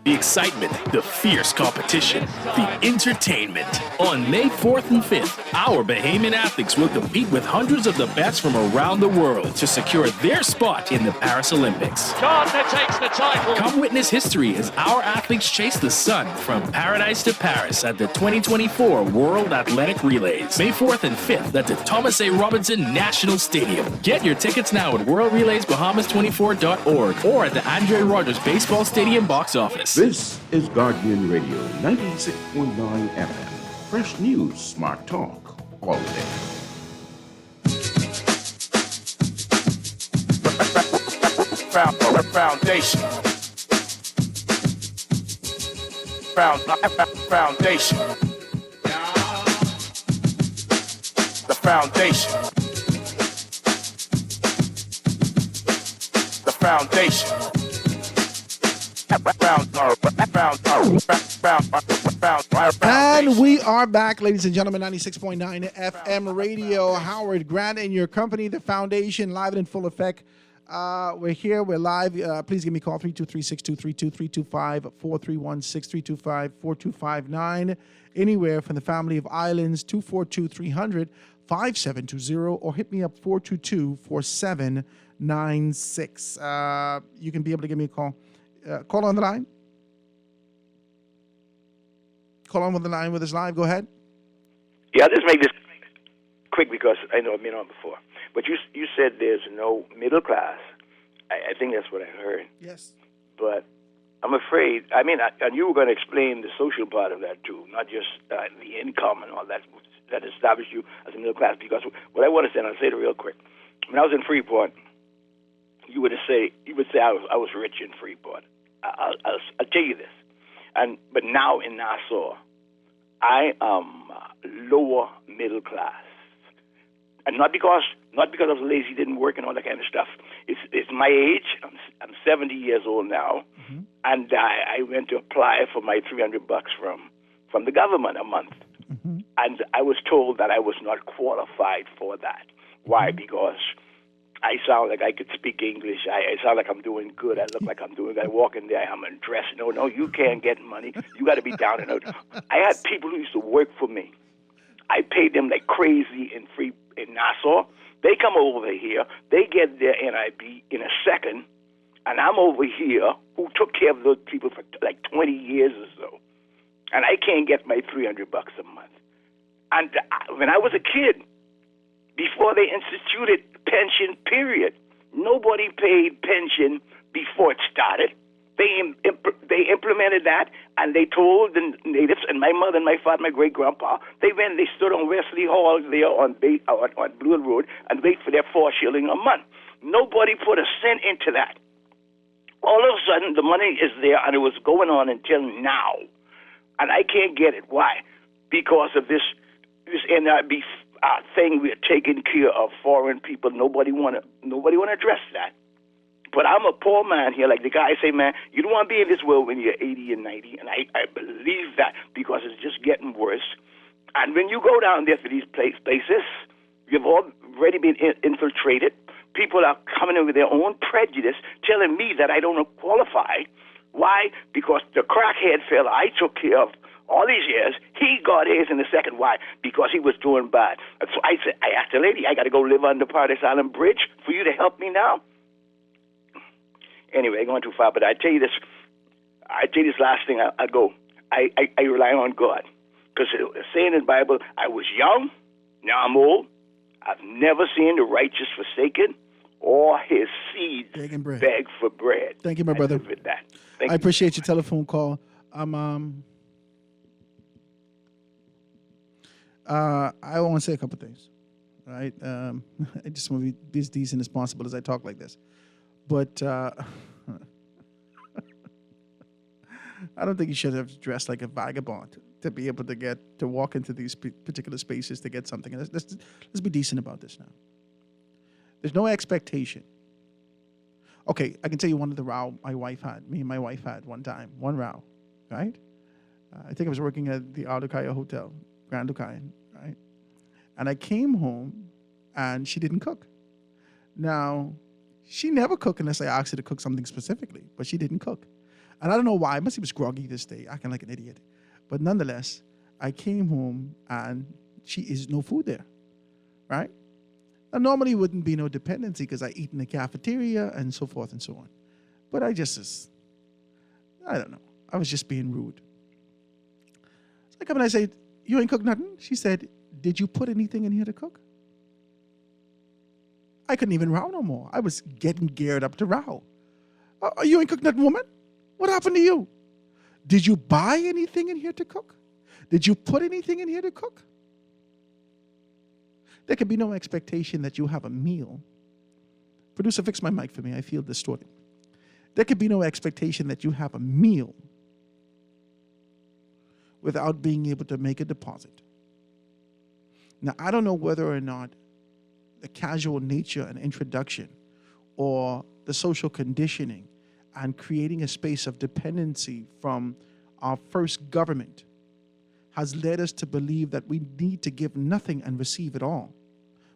The excitement, the fierce competition, the entertainment. On May 4th and 5th, our Bahamian athletes will compete with hundreds of the best from around the world to secure their spot in the Paris Olympics. Gardner takes the title. Come witness history as our athletes chase the sun from paradise to Paris at the 2024 World Athletic Relays. May 4th and 5th at the Thomas A. Robinson National Stadium. Get your tickets now at worldrelaysbahamas24.org or at the Andre Rogers Baseball Stadium box office. This is Guardian Radio 96.9 FM. Fresh news, smart talk, all day. Foundation. Foundation. The foundation. The foundation. And we are back, ladies and gentlemen, 96.9 FM radio. Howard Grant in your company, the foundation, live and in full effect. We're here, we're live. Please give me a call, 323-6232, 325-431-6325, 425-4259. Anywhere from the family of islands, 242-300-5720, or hit me up, 422-4796. You can be able to give me a call. Call on the line. Call on the line with us live. Go ahead. Yeah, I'll just make this quick because I know I've been on before. But you said there's no middle class. I think that's what I heard. Yes. But I'm afraid, and you were going to explain the social part of that too, not just the income and all that established you as a middle class. Because what I want to say, and I'll say it real quick. When I was in Freeport, you would say I was rich in Freeport. I'll tell you this, but now in Nassau, I am lower middle class, and not because I was lazy, didn't work, and all that kind of stuff. It's my age. I'm 70 years old now, and I went to apply for my $300 from the government a month, and I was told that I was not qualified for that. Why? Because I sound like I could speak English. I sound like I'm doing good. I look like I'm doing good. I walk in there, I'm dressed. No, you can't get money. You got to be down and out. I had people who used to work for me. I paid them like crazy in Nassau. They come over here. They get their NIB in a second, and I'm over here who took care of those people for like 20 years or so, and I can't get my $300 a month. And when I was a kid, before they instituted pension period, nobody paid pension before it started. They implemented that, and they told the natives, and my mother and my father, my great-grandpa, they stood on Wesley Hall there on Blue Road and wait for their $4 shillings a month. Nobody put a cent into that. all of a sudden the money is there, and it was going on until now, and I can't get it. Why? Because of this NIB thing. We're taking care of foreign people. Nobody wanna address that. But I'm a poor man here. Like the guy say, man, you don't want to be in this world when you're 80 and 90. And I believe that because it's just getting worse. And when you go down there to these places, you've already been infiltrated. People are coming in with their own prejudice, telling me that I don't qualify. Why? Because the crackhead fella I took care of all these years, he got his in the second. Why? Because he was doing bad. And so I asked the lady, I got to go live under Paradise Island Bridge for you to help me now? Anyway, going too far, but I tell you this last thing, I rely on God. Because it's saying in the Bible, I was young, now I'm old. I've never seen the righteous forsaken or his seed beg for bread. Thank you, my brother. I appreciate your telephone call. I want to say a couple things, right? I just want to be as decent as possible as I talk like this. But I don't think you should have dressed like a vagabond to be able to walk into these particular spaces to get something. Let's be decent about this now. There's no expectation. Okay, I can tell you one of the row me and my wife had one time, one row, right? I think I was working at the Aldukaya Hotel, Grand Ukayan, right? And I came home and she didn't cook. Now, she never cooked unless I asked her to cook something specifically, but she didn't cook. And I don't know why. I must have was groggy this day, acting like an idiot. But nonetheless, I came home and she is no food there, right? And normally wouldn't be no dependency because I eat in the cafeteria and so forth and so on. But I don't know. I was just being rude. So I come and I say, you ain't cooked nothing? She said, did you put anything in here to cook? I couldn't even row no more. I was getting geared up to row. You ain't cooked nothing, woman? What happened to you? Did you buy anything in here to cook? Did you put anything in here to cook? There can be no expectation that you have a meal. Producer, fix my mic for me. I feel distorted. There could be no expectation that you have a meal without being able to make a deposit. Now, I don't know whether or not the casual nature and introduction or the social conditioning and creating a space of dependency from our first government has led us to believe that we need to give nothing and receive it all.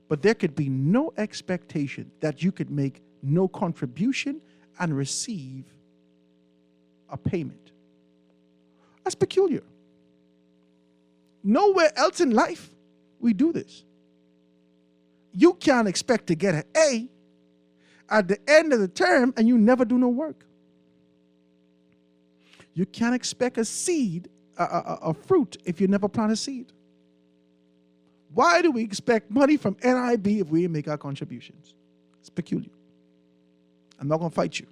But there could be no expectation that you could make no contribution and receive a payment. That's peculiar. Nowhere else in life we do this. You can't expect to get an A at the end of the term and you never do no work. You can't expect a seed, a fruit, if you never plant a seed. Why do we expect money from NIB if we make our contributions? It's peculiar. I'm not going to fight you.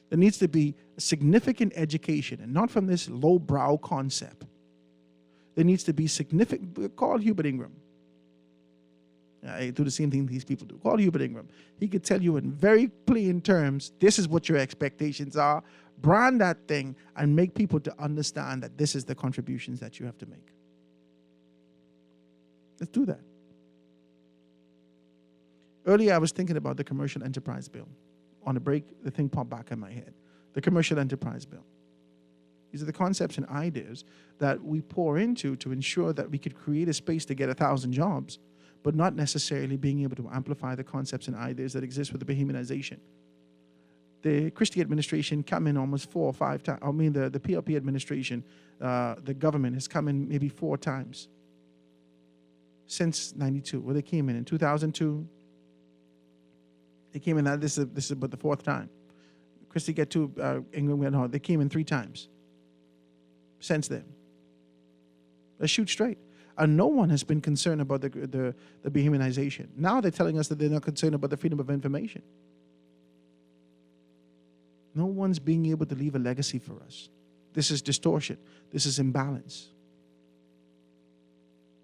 There needs to be a significant education, and not from this lowbrow concept. There needs to be significant. Call Hubert Ingram. I do the same thing these people do. Call Hubert Ingram. He could tell you in very plain terms, this is what your expectations are. Brand that thing and make people to understand that this is the contributions that you have to make. Let's do that. Earlier, I was thinking about the commercial enterprise bill. On a break, the thing popped back in my head. The commercial enterprise bill. These are the concepts and ideas that we pour into to ensure that we could create a space to get 1,000 jobs, but not necessarily being able to amplify the concepts and ideas that exist with the Bahamianization. The Christie administration come in almost 4 or 5 times. I mean, the PLP administration, the government has come in maybe 4 times since 92, where they came in 2002. They came in, this is but the 4th time. Christie get to England went home. They came in 3 times since then. Let's shoot straight. And no one has been concerned about the Bahamianization. Now they're telling us that they're not concerned about the freedom of information. No one's being able to leave a legacy for us. This is distortion. This is imbalance.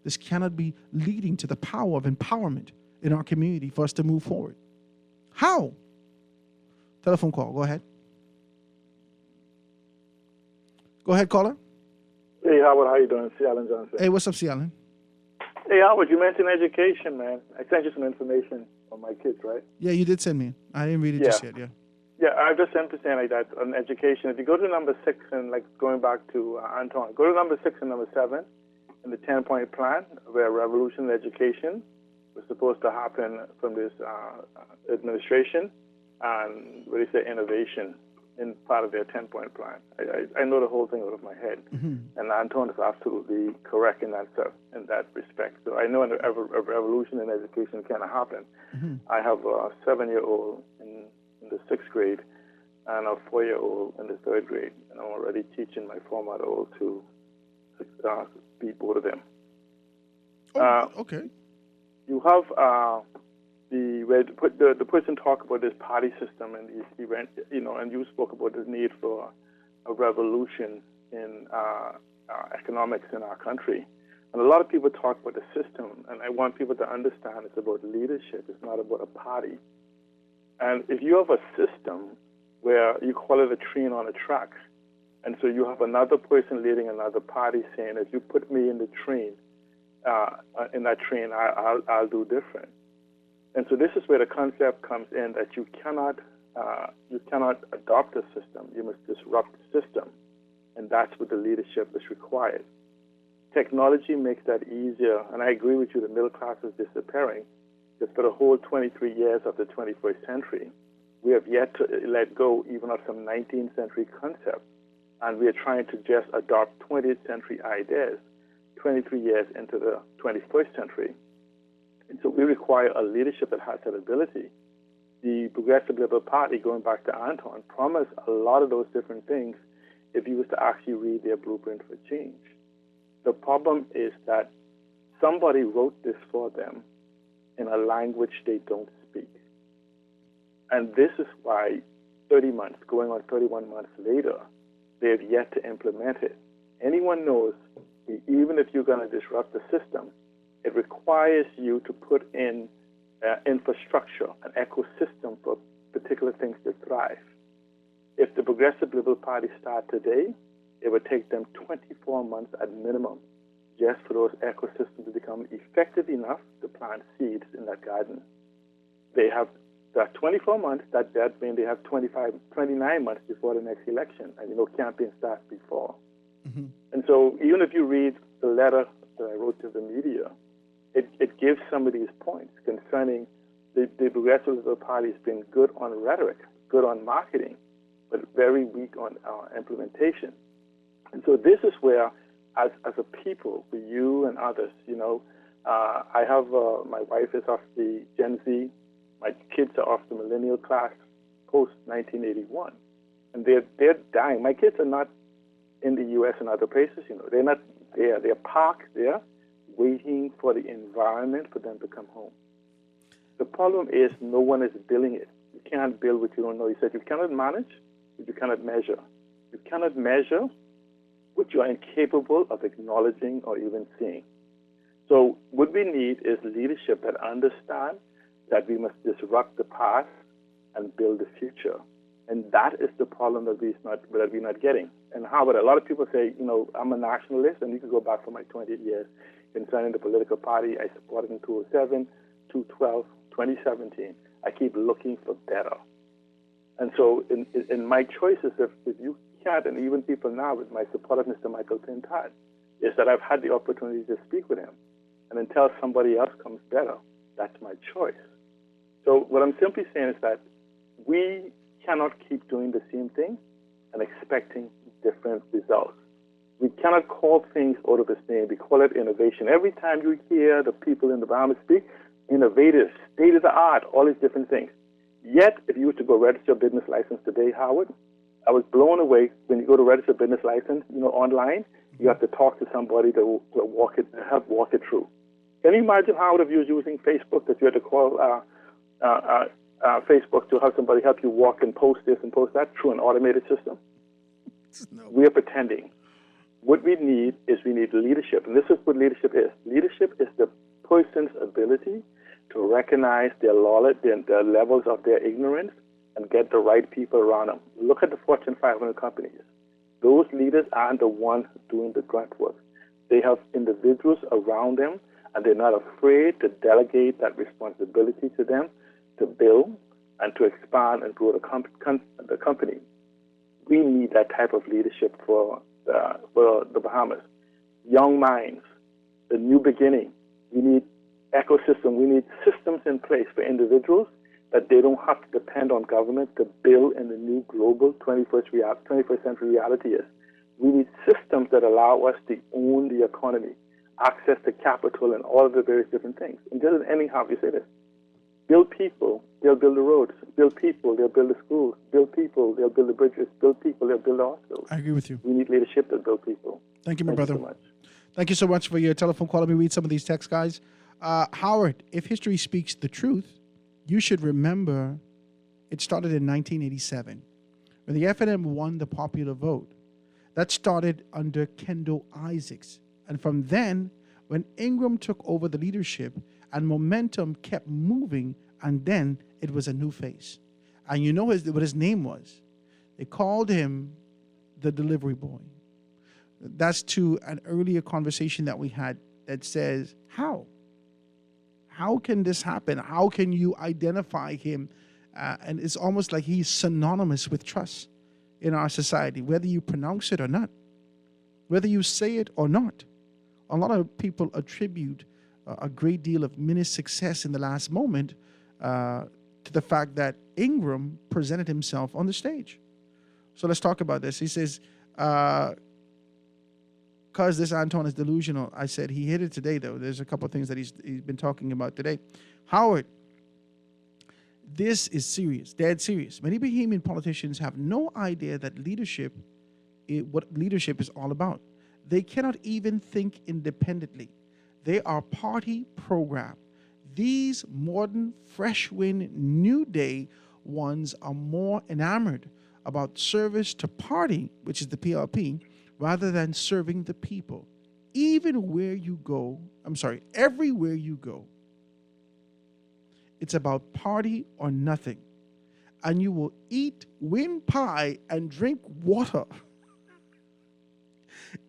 This cannot be leading to the power of empowerment in our community for us to move forward. How? Telephone call. Go ahead. Go ahead, caller. Hey, Howard, how you doing? C. Allen Johnson. Hey, what's up, C. Allen? Hey, Howard, you mentioned education, man. I sent you some information on my kids, right? Yeah, you did send me. I didn't read it just yet, yeah. Yeah, I just emphasize like that on education. If you go to number 6 and like going back to Anton, go to number 6 and number 7 in the 10-point plan where revolution in education was supposed to happen from this administration and what do you say, innovation in part of their 10-point plan. I know the whole thing out of my head, and Anton is absolutely correct in that respect. So I know a revolution in education can happen. I have a 7-year-old in the 6th grade and a 4-year-old in the 3rd grade, and I'm already teaching my 4-month-old to beat both of them. Okay. You have the person talk about this party system and these events, and you spoke about the need for a revolution in economics in our country. And a lot of people talk about the system, and I want people to understand it's about leadership. It's not about a party. And if you have a system where you call it a train on a track, and so you have another person leading another party saying, if you put me in the train, in that train, I'll do different. And so this is where the concept comes in that you cannot adopt a system. You must disrupt the system, and that's what the leadership is required. Technology makes that easier, and I agree with you. The middle class is disappearing. Because for the whole 23 years of the 21st century, we have yet to let go even of some 19th century concepts, and we are trying to just adopt 20th century ideas 23 years into the 21st century. And so we require a leadership that has that ability. The Progressive Liberal Party, going back to Anton, promised a lot of those different things if you was to actually read their blueprint for change. The problem is that somebody wrote this for them in a language they don't speak. And this is why 30 months, going on 31 months later, they have yet to implement it. Anyone knows, even if you're going to disrupt the system, it requires you to put in infrastructure, an ecosystem for particular things to thrive. If the Progressive Liberal Party start today, it would take them 24 months at minimum just for those ecosystems to become effective enough to plant seeds in that garden. They have that 24 months, that means they have 29 months before the next election, and campaigns start before. And so even if you read the letter that I wrote to the media, it gives some of these points concerning the Progressive Liberal Party has been good on rhetoric, good on marketing, but very weak on implementation. And so this is where, as a people, for you and others, I have my wife is of the Gen Z, my kids are of the millennial class post 1981, and they're dying. My kids are not in the U.S. and other places, they're not there. They're parked there, waiting for the environment for them to come home. The problem is no one is billing it. You can't bill what you don't know. You said you cannot manage, but you cannot measure. You cannot measure what you are incapable of acknowledging or even seeing. So what we need is leadership that understands that we must disrupt the past and build the future. And that is the problem that we're not getting. And Howard, a lot of people say, I'm a nationalist, and you can go back for my 20 years concerning the political party I supported in 2007, 2012, 2017. I keep looking for better. And so in my choices, if you can't, and even people now with my support of Mr. Michael Tintad, is that I've had the opportunity to speak with him. And until somebody else comes better, that's my choice. So what I'm simply saying is that we cannot keep doing the same thing and expecting different results. We cannot call things out of its name. We call it innovation. Every time you hear the people in the Bahamas speak, innovative, state-of-the-art, all these different things. Yet, if you were to go register a business license today, Howard, I was blown away when you go to register a business license, online, you have to talk to somebody to help walk it through. Can you imagine, Howard, if you were using Facebook, that you had to call Facebook to have somebody help you walk and post this and post that through an automated system? No. We are pretending. What we need is leadership, and this is what leadership is. Leadership is the person's ability to recognize their levels of their ignorance and get the right people around them. Look at the Fortune 500 companies. Those leaders aren't the ones doing the grunt work. They have individuals around them, and they're not afraid to delegate that responsibility to them to build and to expand and grow the company. We need that type of leadership for the Bahamas. Young minds, the new beginning. We need ecosystem. We need systems in place for individuals that they don't have to depend on government to build in the new global 21st century reality is. We need systems that allow us to own the economy, access to capital, and all of the various different things. And just anyhow, you say this. Build people, they'll build the roads. Build people, they'll build the schools. Build people, they'll build the bridges. Build people, they'll build the hospitals. I agree with you. We need leadership that build people. Thank you, my brother. You so much. Thank you so much for your telephone call. Let me read some of these texts, guys. Howard, if history speaks the truth, you should remember it started in 1987 when the FNM won the popular vote. That started under Kendall Isaacs. And from then, when Ingram took over the leadership and momentum kept moving, and then it was a new face. And you know what his name was? They called him the delivery boy. That's to an earlier conversation that we had that says, how? How can this happen? How can you identify him? And it's almost like he's synonymous with trust in our society, whether you pronounce it or not, whether you say it or not. A lot of people attribute a great deal of Minnie's success in the last moment to the fact that Ingram presented himself on the stage. So let's talk about this. He says, because this Anton is delusional. I said he hit it today, though. There's a couple of things that he's been talking about today. Howard, this is serious, dead serious. Many Bahamian politicians have no idea that what leadership is all about. They cannot even think independently. They are party programmed. These modern, fresh wind, new day ones are more enamored about service to party, which is the PLP, rather than serving the people. Everywhere you go, it's about party or nothing. And you will eat wind pie and drink water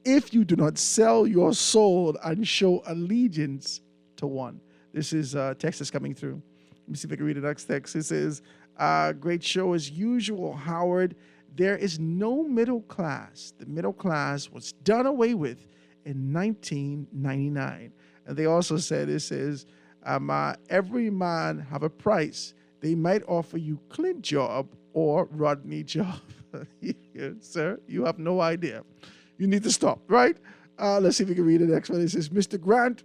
if you do not sell your soul and show allegiance to one. This is text is coming through. Let me see if I can read the next text. It says, great show as usual, Howard. There is no middle class. The middle class was done away with in 1999. And they also said, it says, every man have a price. They might offer you Clint job or Rodney job. Sir, you have no idea. You need to stop, right? Let's see if we can read the next one. It says, Mr. Grant,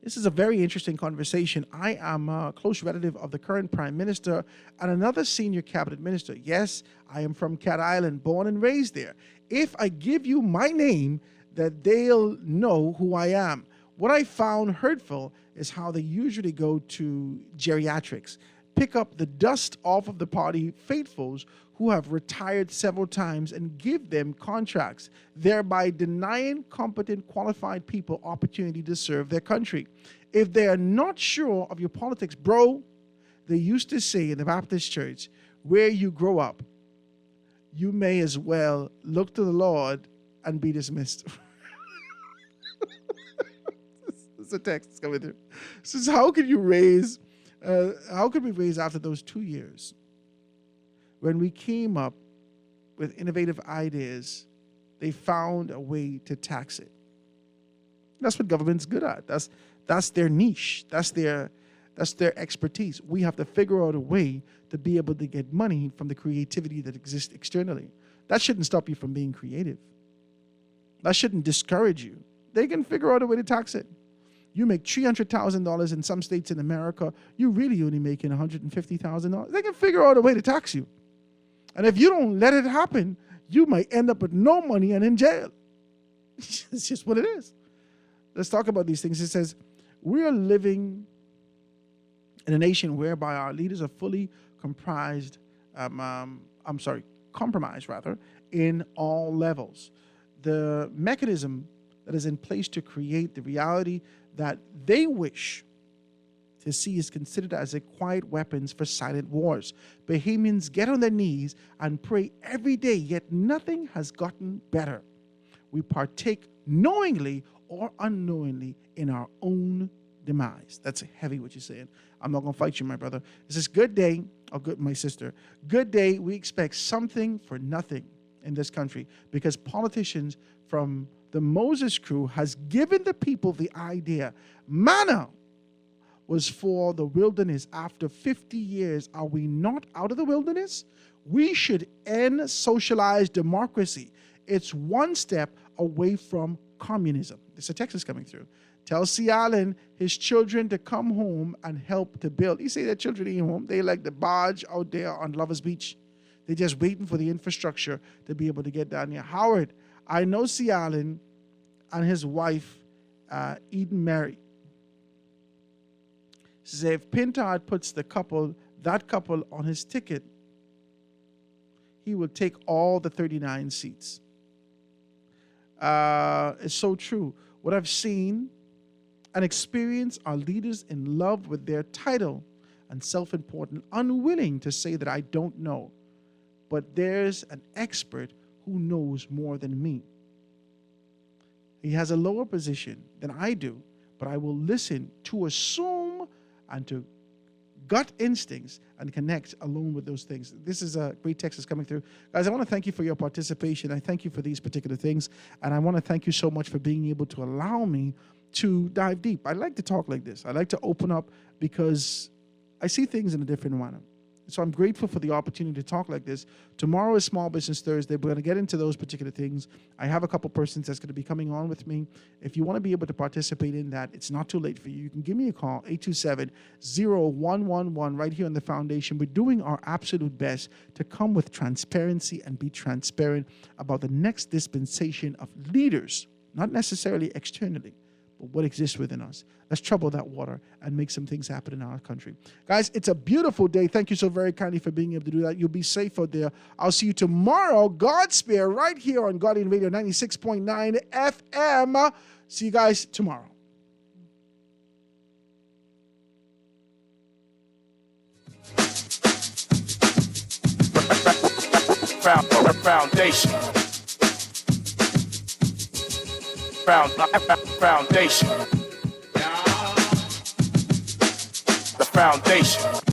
this is a very interesting conversation. I am a close relative of the current Prime Minister and another senior cabinet minister. Yes, I am from Cat Island, born and raised there. If I give you my name, that they'll know who I am. What I found hurtful is how they usually go to geriatrics, pick up the dust off of the party faithfuls who have retired several times and give them contracts, thereby denying competent, qualified people opportunity to serve their country. If they are not sure of your politics, bro, they used to say in the Baptist church, where you grow up, you may as well look to the Lord and be dismissed. It's a text coming through. It says, how could we raise after those 2 years when we came up with innovative ideas, they found a way to tax it. That's what government's good at. That's their niche. That's their expertise. We have to figure out a way to be able to get money from the creativity that exists externally. That shouldn't stop you from being creative. That shouldn't discourage you. They can figure out a way to tax it. You make $300,000 in some states in America, you're really only making $150,000. They can figure out a way to tax you. And if you don't let it happen, you might end up with no money and in jail. It's just what it is. Let's talk about these things. It says, we are living in a nation whereby our leaders are fully compromised in all levels. The mechanism that is in place to create the reality that they wish to see is considered as a quiet weapons for silent wars. Bahamians get on their knees and pray every day, yet nothing has gotten better. We partake knowingly or unknowingly in our own demise. That's heavy what you're saying. I'm not going to fight you, my brother. This is good day, or good, my sister. Good day, we expect something for nothing in this country because politicians from the Moses crew has given the people the idea. Manna was for the wilderness. After 50 years, are we not out of the wilderness? We should end socialized democracy. It's one step away from communism. This is a text is coming through. Tell C. Allen his children to come home and help to build. You say that children ain't home. They like the barge out there on Lovers Beach. They're just waiting for the infrastructure to be able to get down there. Howard, I know C. Allen and his wife, Eden Mary. She says if Pintard puts that couple on his ticket, he will take all the 39 seats. It's so true. What I've seen and experienced are leaders in love with their title and self-important, unwilling to say that I don't know. But there's an expert who knows more than me. He has a lower position than I do, but I will listen to assume and to gut instincts and connect alone with those things. This is a great text that's coming through. Guys, I want to thank you for your participation. I thank you for these particular things. And I want to thank you so much for being able to allow me to dive deep. I like to talk like this. I like to open up because I see things in a different manner. So I'm grateful for the opportunity to talk like this. Tomorrow is Small Business Thursday. We're going to get into those particular things. I have a couple persons that's going to be coming on with me. If you want to be able to participate in that, it's not too late for you. You can give me a call, 827-0111, right here on the foundation. We're doing our absolute best to come with transparency and be transparent about the next dispensation of leaders, not necessarily externally, but what exists within us. Let's trouble that water and make some things happen in our country. Guys, it's a beautiful day. Thank you so very kindly for being able to do that. You'll be safe out there. I'll see you tomorrow, Godsphere, right here on Guardian Radio 96.9 FM. See you guys tomorrow. Foundation. Foundation. The foundation.